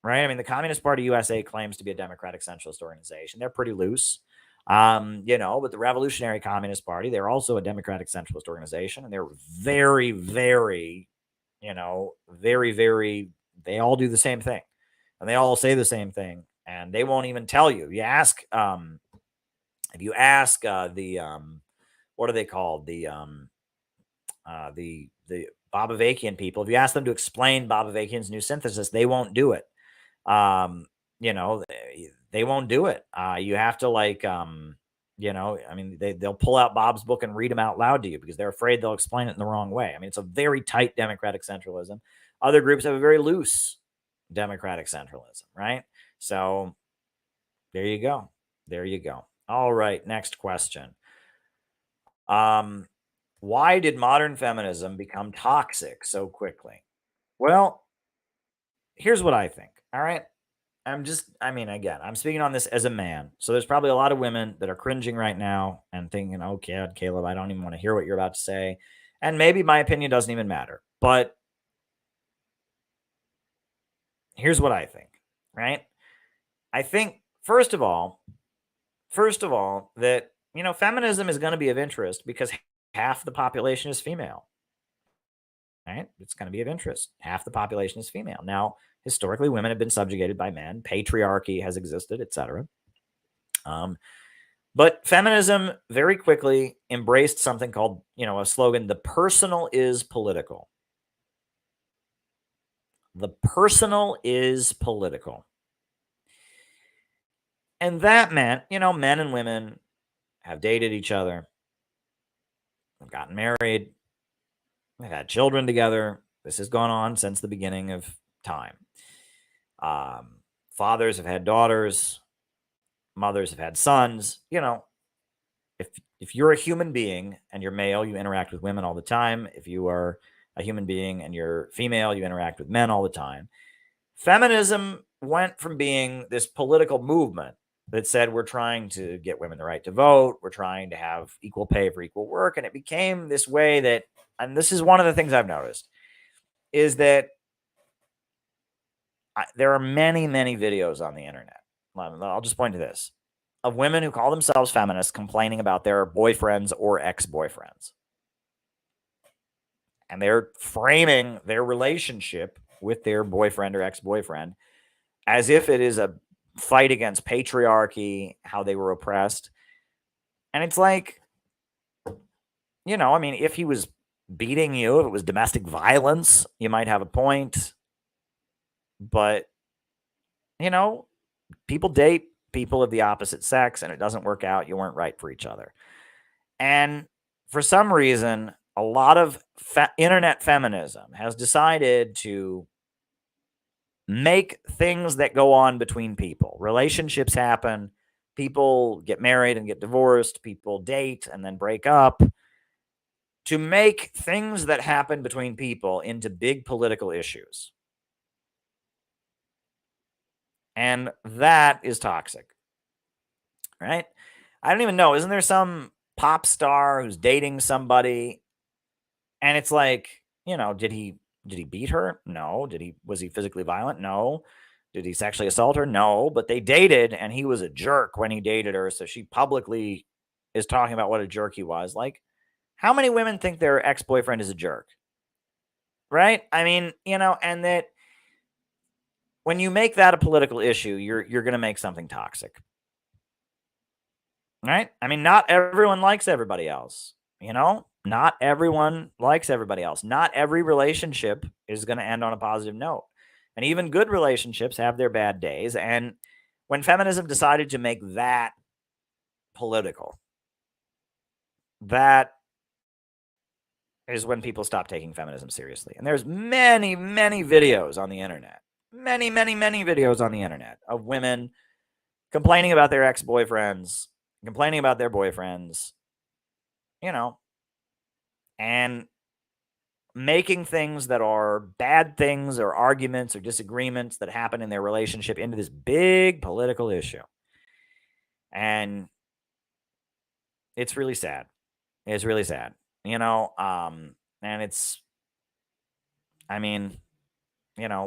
right? I mean, the Communist Party USA claims to be a democratic centralist organization. They're pretty loose. But the Revolutionary Communist Party, they're also a democratic centralist organization, and they're very, very, they all do the same thing, and they all say the same thing, and they won't even tell you. You ask, if you ask what are they called? The Bobavakian people, if you ask them to explain Bobavakian's new synthesis, they won't do it. They won't do it. You have to they'll pull out Bob's book and read them out loud to you because they're afraid they'll explain it in the wrong way. I mean, it's a very tight democratic centralism. Other groups have a very loose democratic centralism, right? So there you go. There you go. All right. Next question. Why did modern feminism become toxic so quickly? Well, here's what I think. All right. I'm speaking on this as a man. So there's probably a lot of women that are cringing right now and thinking, oh, God, Caleb, I don't even want to hear what you're about to say. And maybe my opinion doesn't even matter. But here's what I think, right? I think, first of all, that, feminism is going to be of interest because half the population is female. Right? It's going to be of interest. Half the population is female. Now, historically, women have been subjugated by men. Patriarchy has existed, etc. But feminism very quickly embraced something called, a slogan, the personal is political. The personal is political. And that meant, men and women have dated each other, have gotten married, they've had children together. This has gone on since the beginning of time. Fathers have had daughters, mothers have had sons. If you're a human being and you're male, you interact with women all the time. If you are a human being and you're female, you interact with men all the time. Feminism went from being this political movement that said we're trying to get women the right to vote, we're trying to have equal pay for equal work, and it became this way that, and this is one of the things I've noticed, is that there are many, many videos on the internet. I'll just point to this, of women who call themselves feminists complaining about their boyfriends or ex-boyfriends. And they're framing their relationship with their boyfriend or ex-boyfriend as if it is a fight against patriarchy, how they were oppressed. And it's like, if he was beating you, if it was domestic violence, you might have a point. But, people date people of the opposite sex and it doesn't work out. You weren't right for each other. And for some reason, a lot of internet feminism has decided to make things that go on between people. Relationships happen. People get married and get divorced. People date and then break up. To make things that happen between people into big political issues. And that is toxic. Right? I don't even know. Isn't there some pop star who's dating somebody and it's like, did he beat her? No. Was he physically violent? No. Did he sexually assault her? No. But they dated and he was a jerk when he dated her. So she publicly is talking about what a jerk he was. Like, how many women think their ex-boyfriend is a jerk? Right? I mean, and that when you make that a political issue, you're going to make something toxic. Right? I mean, not everyone likes everybody else. Not everyone likes everybody else. Not every relationship is going to end on a positive note. And even good relationships have their bad days. And when feminism decided to make that political, that is when people stop taking feminism seriously. And there's many, many videos on the internet. Many, many, many videos on the internet of women complaining about their ex-boyfriends, complaining about their boyfriends, and making things that are bad things or arguments or disagreements that happen in their relationship into this big political issue. And it's really sad. It's really sad, and it's,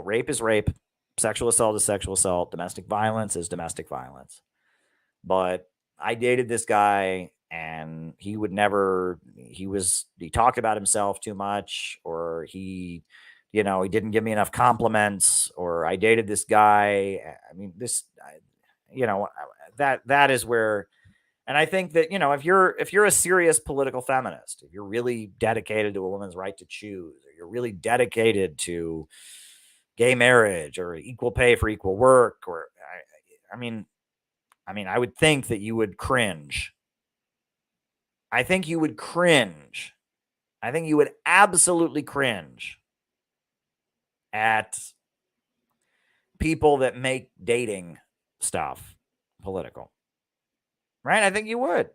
rape is rape, sexual assault is sexual assault, domestic violence is domestic violence. But I dated this guy and he talked about himself too much, or he didn't give me enough compliments, or I dated this guy. I mean, that is where, and I think that, if you're a serious political feminist, if you're really dedicated to a woman's right to choose, or you're really dedicated to gay marriage or equal pay for equal work, or I would think that you would cringe. I think you would cringe. I think you would absolutely cringe at people that make dating stuff political. Right? I think you would.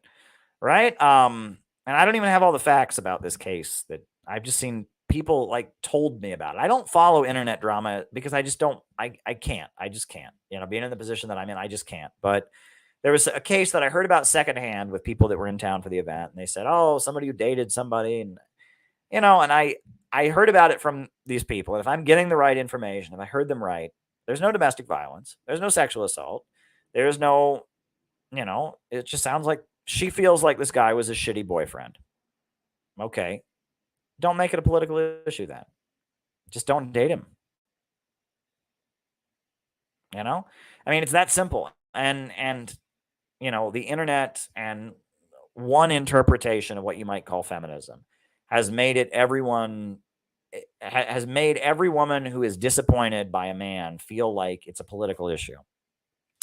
Right? And I don't even have all the facts about this case. That I've just seen people told me about it. I don't follow internet drama because I just don't, I can't. I just can't. Being in the position that I'm in, I just can't. But there was a case that I heard about secondhand with people that were in town for the event, and they said, "Oh, somebody who dated somebody," and and I heard about it from these people. And if I'm getting the right information, if I heard them right, there's no domestic violence, there's no sexual assault, there's no, it just sounds like she feels like this guy was a shitty boyfriend. Okay, don't make it a political issue then. Just don't date him. It's that simple. And the internet and one interpretation of what you might call feminism has made every woman who is disappointed by a man feel like it's a political issue.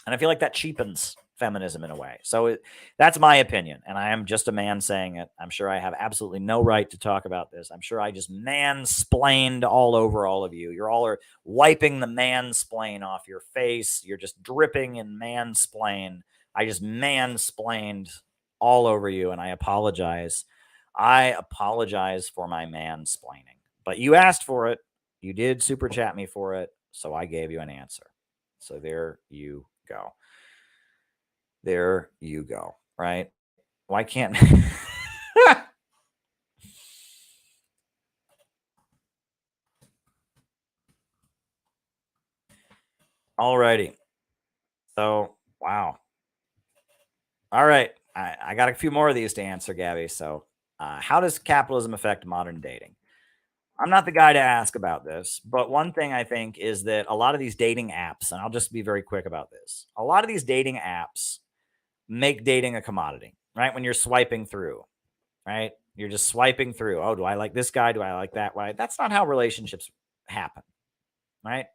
And I feel like that cheapens feminism in a way. So that's my opinion. And I am just a man saying it. I'm sure I have absolutely no right to talk about this. I'm sure I just mansplained all over all of you. You're all wiping the mansplain off your face. You're just dripping in mansplain. I just mansplained all over you, and I apologize. I apologize for my mansplaining. But you asked for it. You did super chat me for it. So I gave you an answer. So there you go. There you go. Right? Why can't... Alrighty. So, wow. All right. I got a few more of these to answer, Gabby. So, how does capitalism affect modern dating? I'm not the guy to ask about this, but one thing I think is that a lot of these dating apps, and I'll just be very quick about this, a lot of these dating apps make dating a commodity, right? When you're swiping through, right? You're just swiping through. Oh, do I like this guy? Do I like that guy? That's not how relationships happen, right?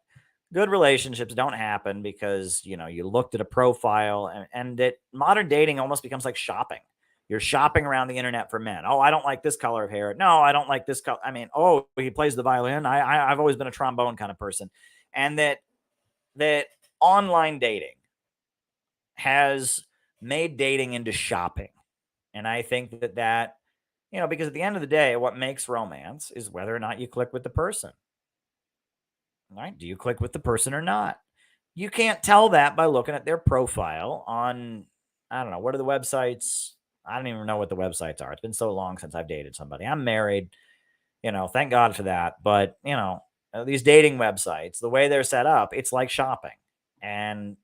Good relationships don't happen because, you looked at a profile, and that modern dating almost becomes like shopping. You're shopping around the internet for men. Oh, I don't like this color of hair. No, I don't like this color. I mean, oh, he plays the violin. I've always been a trombone kind of person. And that online dating has made dating into shopping. And I think that, because at the end of the day, what makes romance is whether or not you click with the person. Right? Do you click with the person or not? You can't tell that by looking at their profile on, I don't know, what are the websites? I don't even know what the websites are. It's been so long since I've dated somebody. I'm married, thank God for that. But, these dating websites, the way they're set up, it's like shopping. And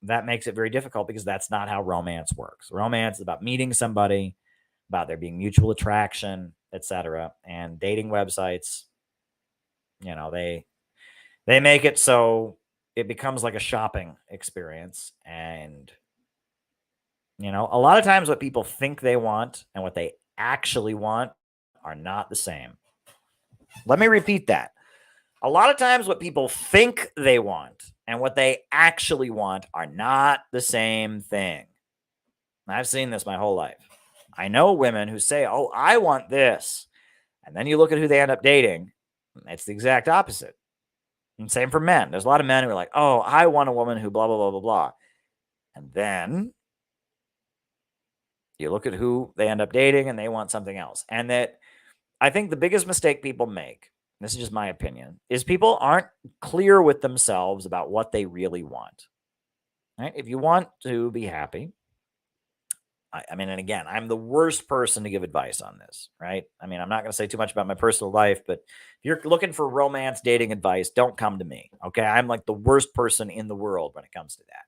that makes it very difficult because that's not how romance works. Romance is about meeting somebody, about there being mutual attraction, etc. And dating websites, they make it so it becomes like a shopping experience. And, a lot of times what people think they want and what they actually want are not the same. Let me repeat that. A lot of times what people think they want and what they actually want are not the same thing. I've seen this my whole life. I know women who say, oh, I want this. And then you look at who they end up dating. It's the exact opposite. And same for men. There's a lot of men who are like, oh, I want a woman who blah, blah, blah, blah, blah. And then you look at who they end up dating and they want something else. And that I think the biggest mistake people make, this is just my opinion, is people aren't clear with themselves about what they really want. Right? If you want to be happy, I mean, and again, I'm the worst person to give advice on this, right? I mean, I'm not going to say too much about my personal life, but if you're looking for romance dating advice, don't come to me, okay? I'm like the worst person in the world when it comes to that.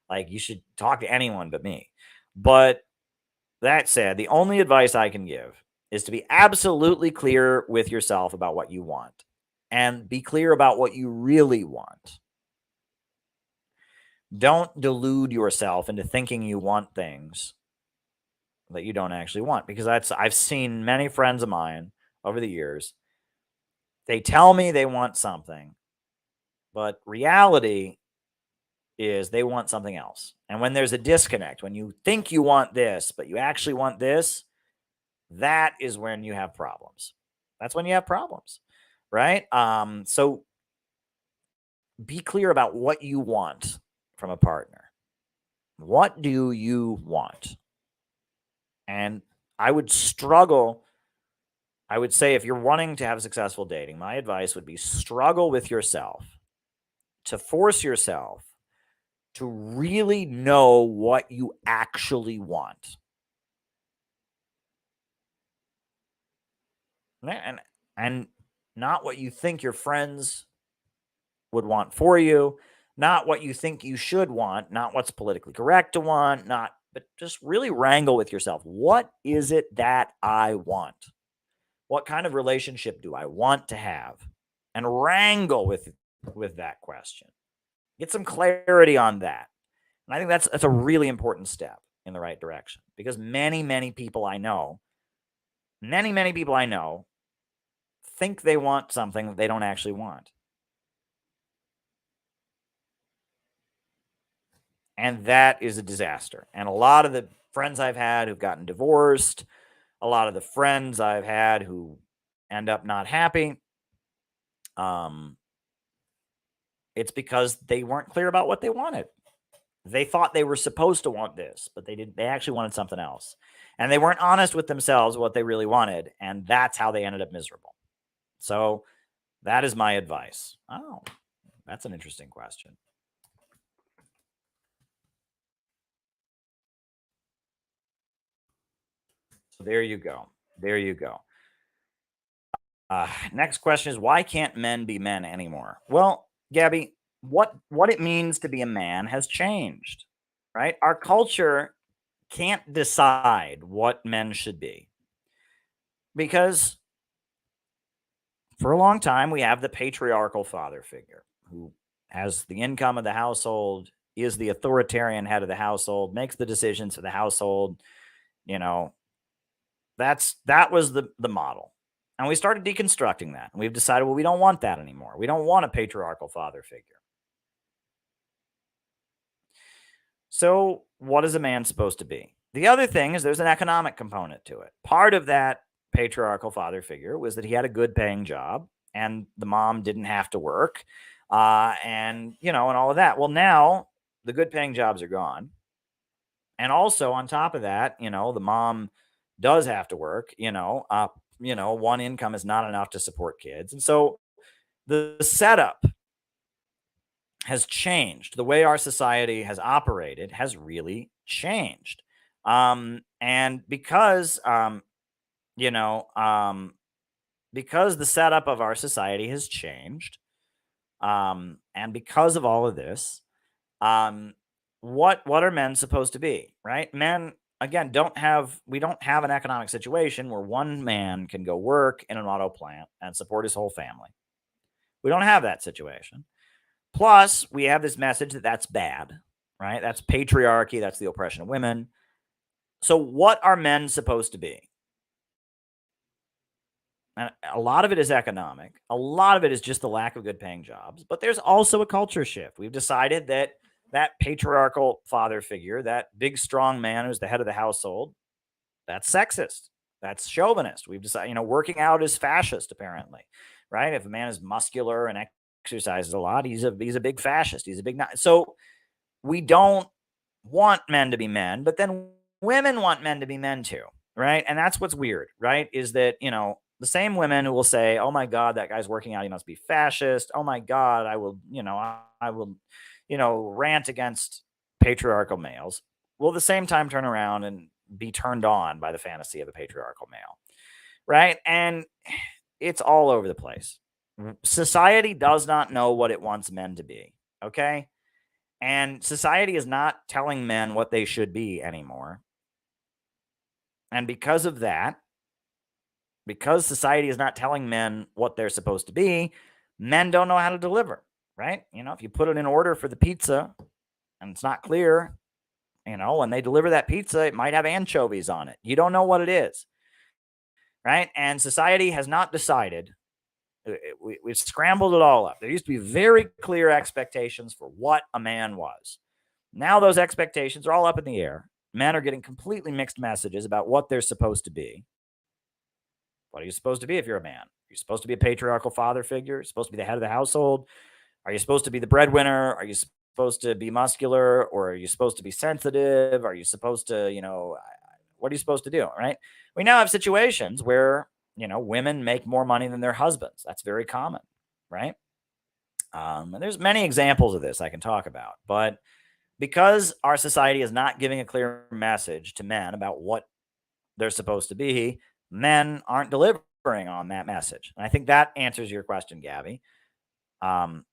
Like, you should talk to anyone but me. But that said, the only advice I can give is to be absolutely clear with yourself about what you want and be clear about what you really want. Don't delude yourself into thinking you want things that you don't actually want, because I've seen many friends of mine over the years. They tell me they want something, but reality is they want something else. And when there's a disconnect, when you think you want this, but you actually want this, that is when you have problems. That's when you have problems, right? So be clear about what you want from a partner. What do you want? And I would struggle. I would say if you're wanting to have successful dating, my advice would be struggle with yourself to force yourself to really know what you actually want. And not what you think your friends would want for you, not what you think you should want, not what's politically correct to want, but just really wrangle with yourself. What is it that I want? What kind of relationship do I want to have? And wrangle with that question. Get some clarity on that. And I think that's a really important step in the right direction, because many people I know, many people I know think they want something that they don't actually want. And that is a disaster. And a lot of the friends I've had who've gotten divorced, a lot of the friends I've had who end up not happy, it's because they weren't clear about what they wanted. They thought they were supposed to want this, but they didn't. They actually wanted something else. And they weren't honest with themselves what they really wanted. And that's how they ended up miserable. So that is my advice. Oh, that's an interesting question. So there you go. There you go. Next question is, why can't men be men anymore? Well, Gabby, what it means to be a man has changed, right? Our culture can't decide what men should be, because for a long time we have the patriarchal father figure who has the income of the household, is the authoritarian head of the household, makes the decisions for the household. You know, that was the model. And we started deconstructing that. And we've decided, well, we don't want that anymore. We don't want a patriarchal father figure. So, what is a man supposed to be? The other thing is there's an economic component to it. Part of that patriarchal father figure was that he had a good paying job and the mom didn't have to work. And all of that. Well, now the good paying jobs are gone. And also on top of that, the mom does have to work, one income is not enough to support kids. And so the setup has changed. The way our society has operated has really changed. And because, because the setup of our society has changed, and because of all of this, what are men supposed to be, right? Men, again, we don't have an economic situation where one man can go work in an auto plant and support his whole family. We don't have that situation. Plus, we have this message that that's bad, right? That's patriarchy. That's the oppression of women. So what are men supposed to be? And a lot of it is economic. A lot of it is just the lack of good paying jobs. But there's also a culture shift. We've decided that patriarchal father figure, that big, strong man who's the head of the household, that's sexist. That's chauvinist. We've decided, working out is fascist, apparently, right? If a man is muscular and exercises a lot, he's a big fascist. He's a big. So we don't want men to be men, but then women want men to be men too, right? And that's what's weird, right? Is that, the same women who will say, oh my God, that guy's working out, he must be fascist. Oh my God, I will, I will, rant against patriarchal males, will at the same time turn around and be turned on by the fantasy of a patriarchal male, right? And it's all over the place. Society does not know what it wants men to be, okay? And society is not telling men what they should be anymore. And because of that, because society is not telling men what they're supposed to be, men don't know how to deliver, right? If you put it in order for the pizza and it's not clear, when they deliver that pizza, it might have anchovies on it. You don't know what it is, right? And society has not decided. We've scrambled it all up. There used to be very clear expectations for what a man was. Now those expectations are all up in the air. Men are getting completely mixed messages about what they're supposed to be. What are you supposed to be if you're a man? Are you supposed to be a patriarchal father figure? You're supposed to be the head of the household? Are you supposed to be the breadwinner? Are you supposed to be muscular, or are you supposed to be sensitive? Are you supposed to, what are you supposed to do, right? We now have situations where, women make more money than their husbands. That's very common, right? And there's many examples of this I can talk about, but because our society is not giving a clear message to men about what they're supposed to be, men aren't delivering on that message. And I think that answers your question, Gabby. Wow,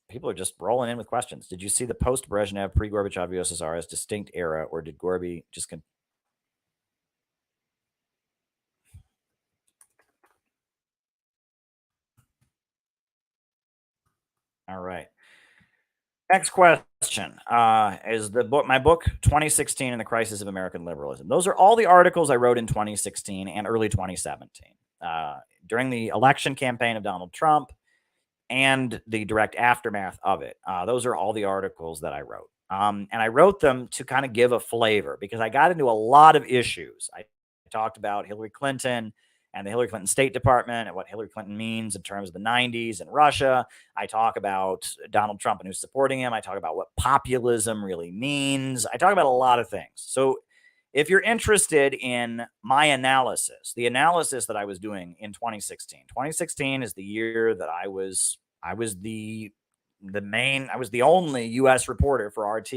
people are just rolling in with questions. Did you see the post-Brezhnev, pre-Gorbachev USSR as distinct era, or did Gorby just All right. Next question is my book 2016 and the Crisis of American Liberalism. Those are all the articles I wrote in 2016 and early 2017 during the election campaign of Donald Trump and the direct aftermath of it. Those are all the articles that I wrote. And I wrote them to kind of give a flavor because I got into a lot of issues. I talked about Hillary Clinton and the Hillary Clinton State Department and what Hillary Clinton means in terms of the 90s and Russia. I talk about Donald Trump and who's supporting him. I talk about what populism really means. I talk about a lot of things. So if you're interested in my analysis, the analysis that I was doing in 2016 is the year that I was the only U.S. reporter for RT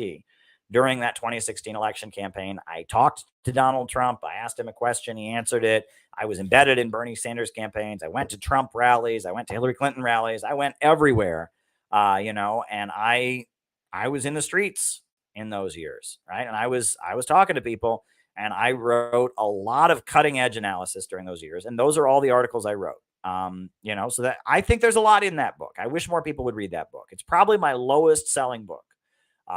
during that 2016 election campaign. I talked to Donald Trump. I asked him a question. He answered it. I was embedded in Bernie Sanders campaigns. I went to Trump rallies. I went to Hillary Clinton rallies. I went everywhere, and I was in the streets in those years, right? And I was talking to people, and I wrote a lot of cutting edge analysis during those years. And those are all the articles I wrote. So that I think there's a lot in that book. I wish more people would read that book. It's probably my lowest selling book.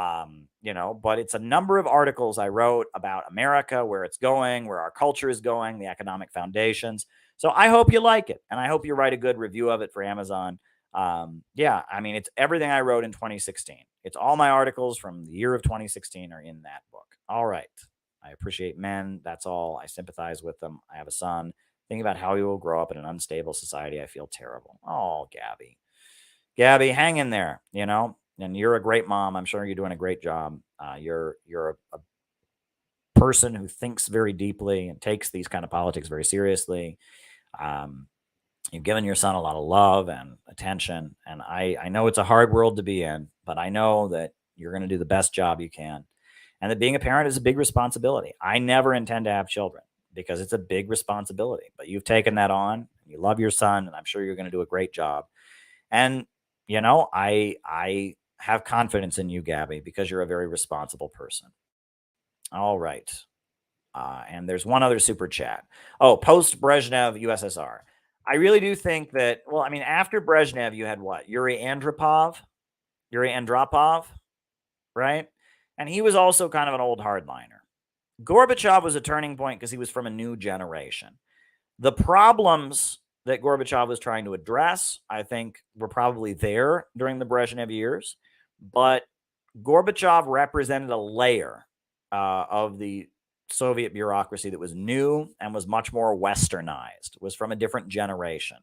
But it's a number of articles I wrote about America, where it's going, where our culture is going, the economic foundations. So I hope you like it, and I hope you write a good review of it for Amazon. It's everything I wrote in 2016. It's all my articles from the year of 2016 are in that book. All right. I appreciate men. That's all. I sympathize with them. I have a son. Thinking about how he will grow up in an unstable society, I feel terrible. Oh, Gabby, hang in there, and you're a great mom. I'm sure you're doing a great job. You're a person who thinks very deeply and takes these kind of politics very seriously. You've given your son a lot of love and attention, and I know it's a hard world to be in, but I know that you're going to do the best job you can, and that being a parent is a big responsibility. I never intend to have children because it's a big responsibility, but you've taken that on. You love your son, and I'm sure you're going to do a great job. And I have confidence in you, Gabby, because you're a very responsible person. All right. And there's one other super chat. Oh, post Brezhnev USSR. I really do think that, after Brezhnev, you had what? Yuri Andropov, right? And he was also kind of an old hardliner. Gorbachev was a turning point because he was from a new generation. The problems that Gorbachev was trying to address, I think, were probably there during the Brezhnev years. But Gorbachev represented a layer of the Soviet bureaucracy that was new and was much more westernized, was from a different generation.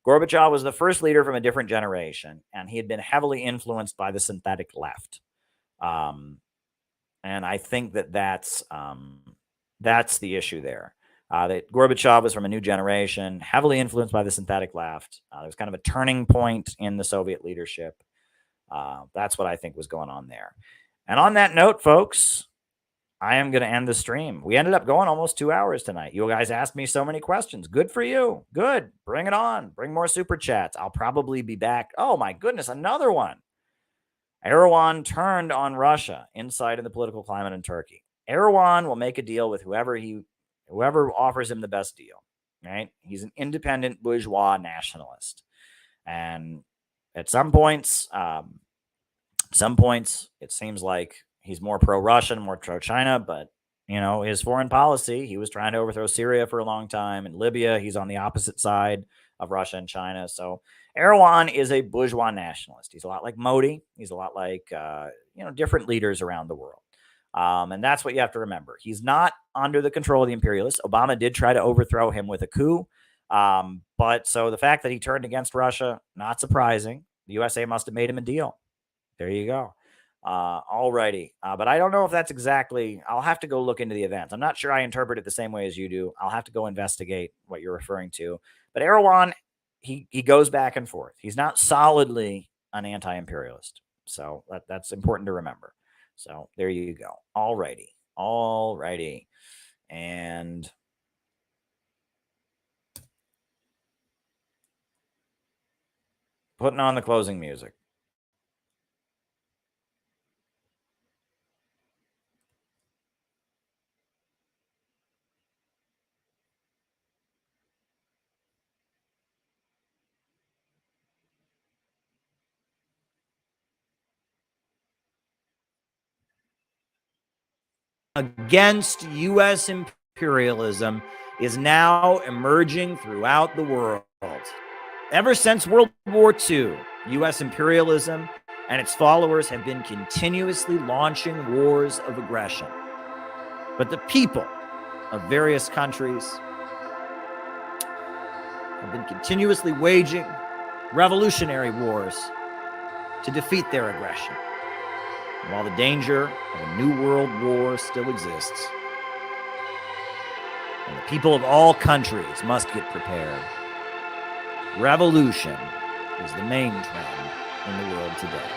Gorbachev was the first leader from a different generation, and he had been heavily influenced by the synthetic left. And I think that's the issue there. That Gorbachev was from a new generation, heavily influenced by the synthetic left. There was kind of a turning point in the Soviet leadership. That's what I think was going on there. And on that note, folks, I am going to end the stream. We ended up going almost 2 hours tonight. You guys asked me so many questions. Good for you. Good. Bring it on. Bring more super chats. I'll probably be back. Oh, my goodness. Another one. Erdogan turned on Russia inside of the political climate in Turkey. Erdogan will make a deal with whoever offers him the best deal, right? He's an independent bourgeois nationalist. And at some points, it seems like he's more pro-Russian, more pro-China, but, his foreign policy, he was trying to overthrow Syria for a long time. In Libya, he's on the opposite side of Russia and China. So Erdogan is a bourgeois nationalist. He's a lot like Modi. He's a lot like, different leaders around the world. And that's what you have to remember. He's not under the control of the imperialists. Obama did try to overthrow him with a coup. But so the fact that he turned against Russia, not surprising. The USA must have made him a deal. There you go. All righty. But I don't know if that's exactly, I'll have to go look into the events. I'm not sure I interpret it the same way as you do. I'll have to go investigate what you're referring to. But Erdogan, he goes back and forth. He's not solidly an anti-imperialist. So that's important to remember. So there you go. All righty. And putting on the closing music. against U.S. imperialism is now emerging throughout the world. Ever since World War II, U.S. imperialism and its followers have been continuously launching wars of aggression. But the people of various countries have been continuously waging revolutionary wars to defeat their aggression. And while the danger of a new world war still exists, and the people of all countries must get prepared, revolution is the main trend in the world today.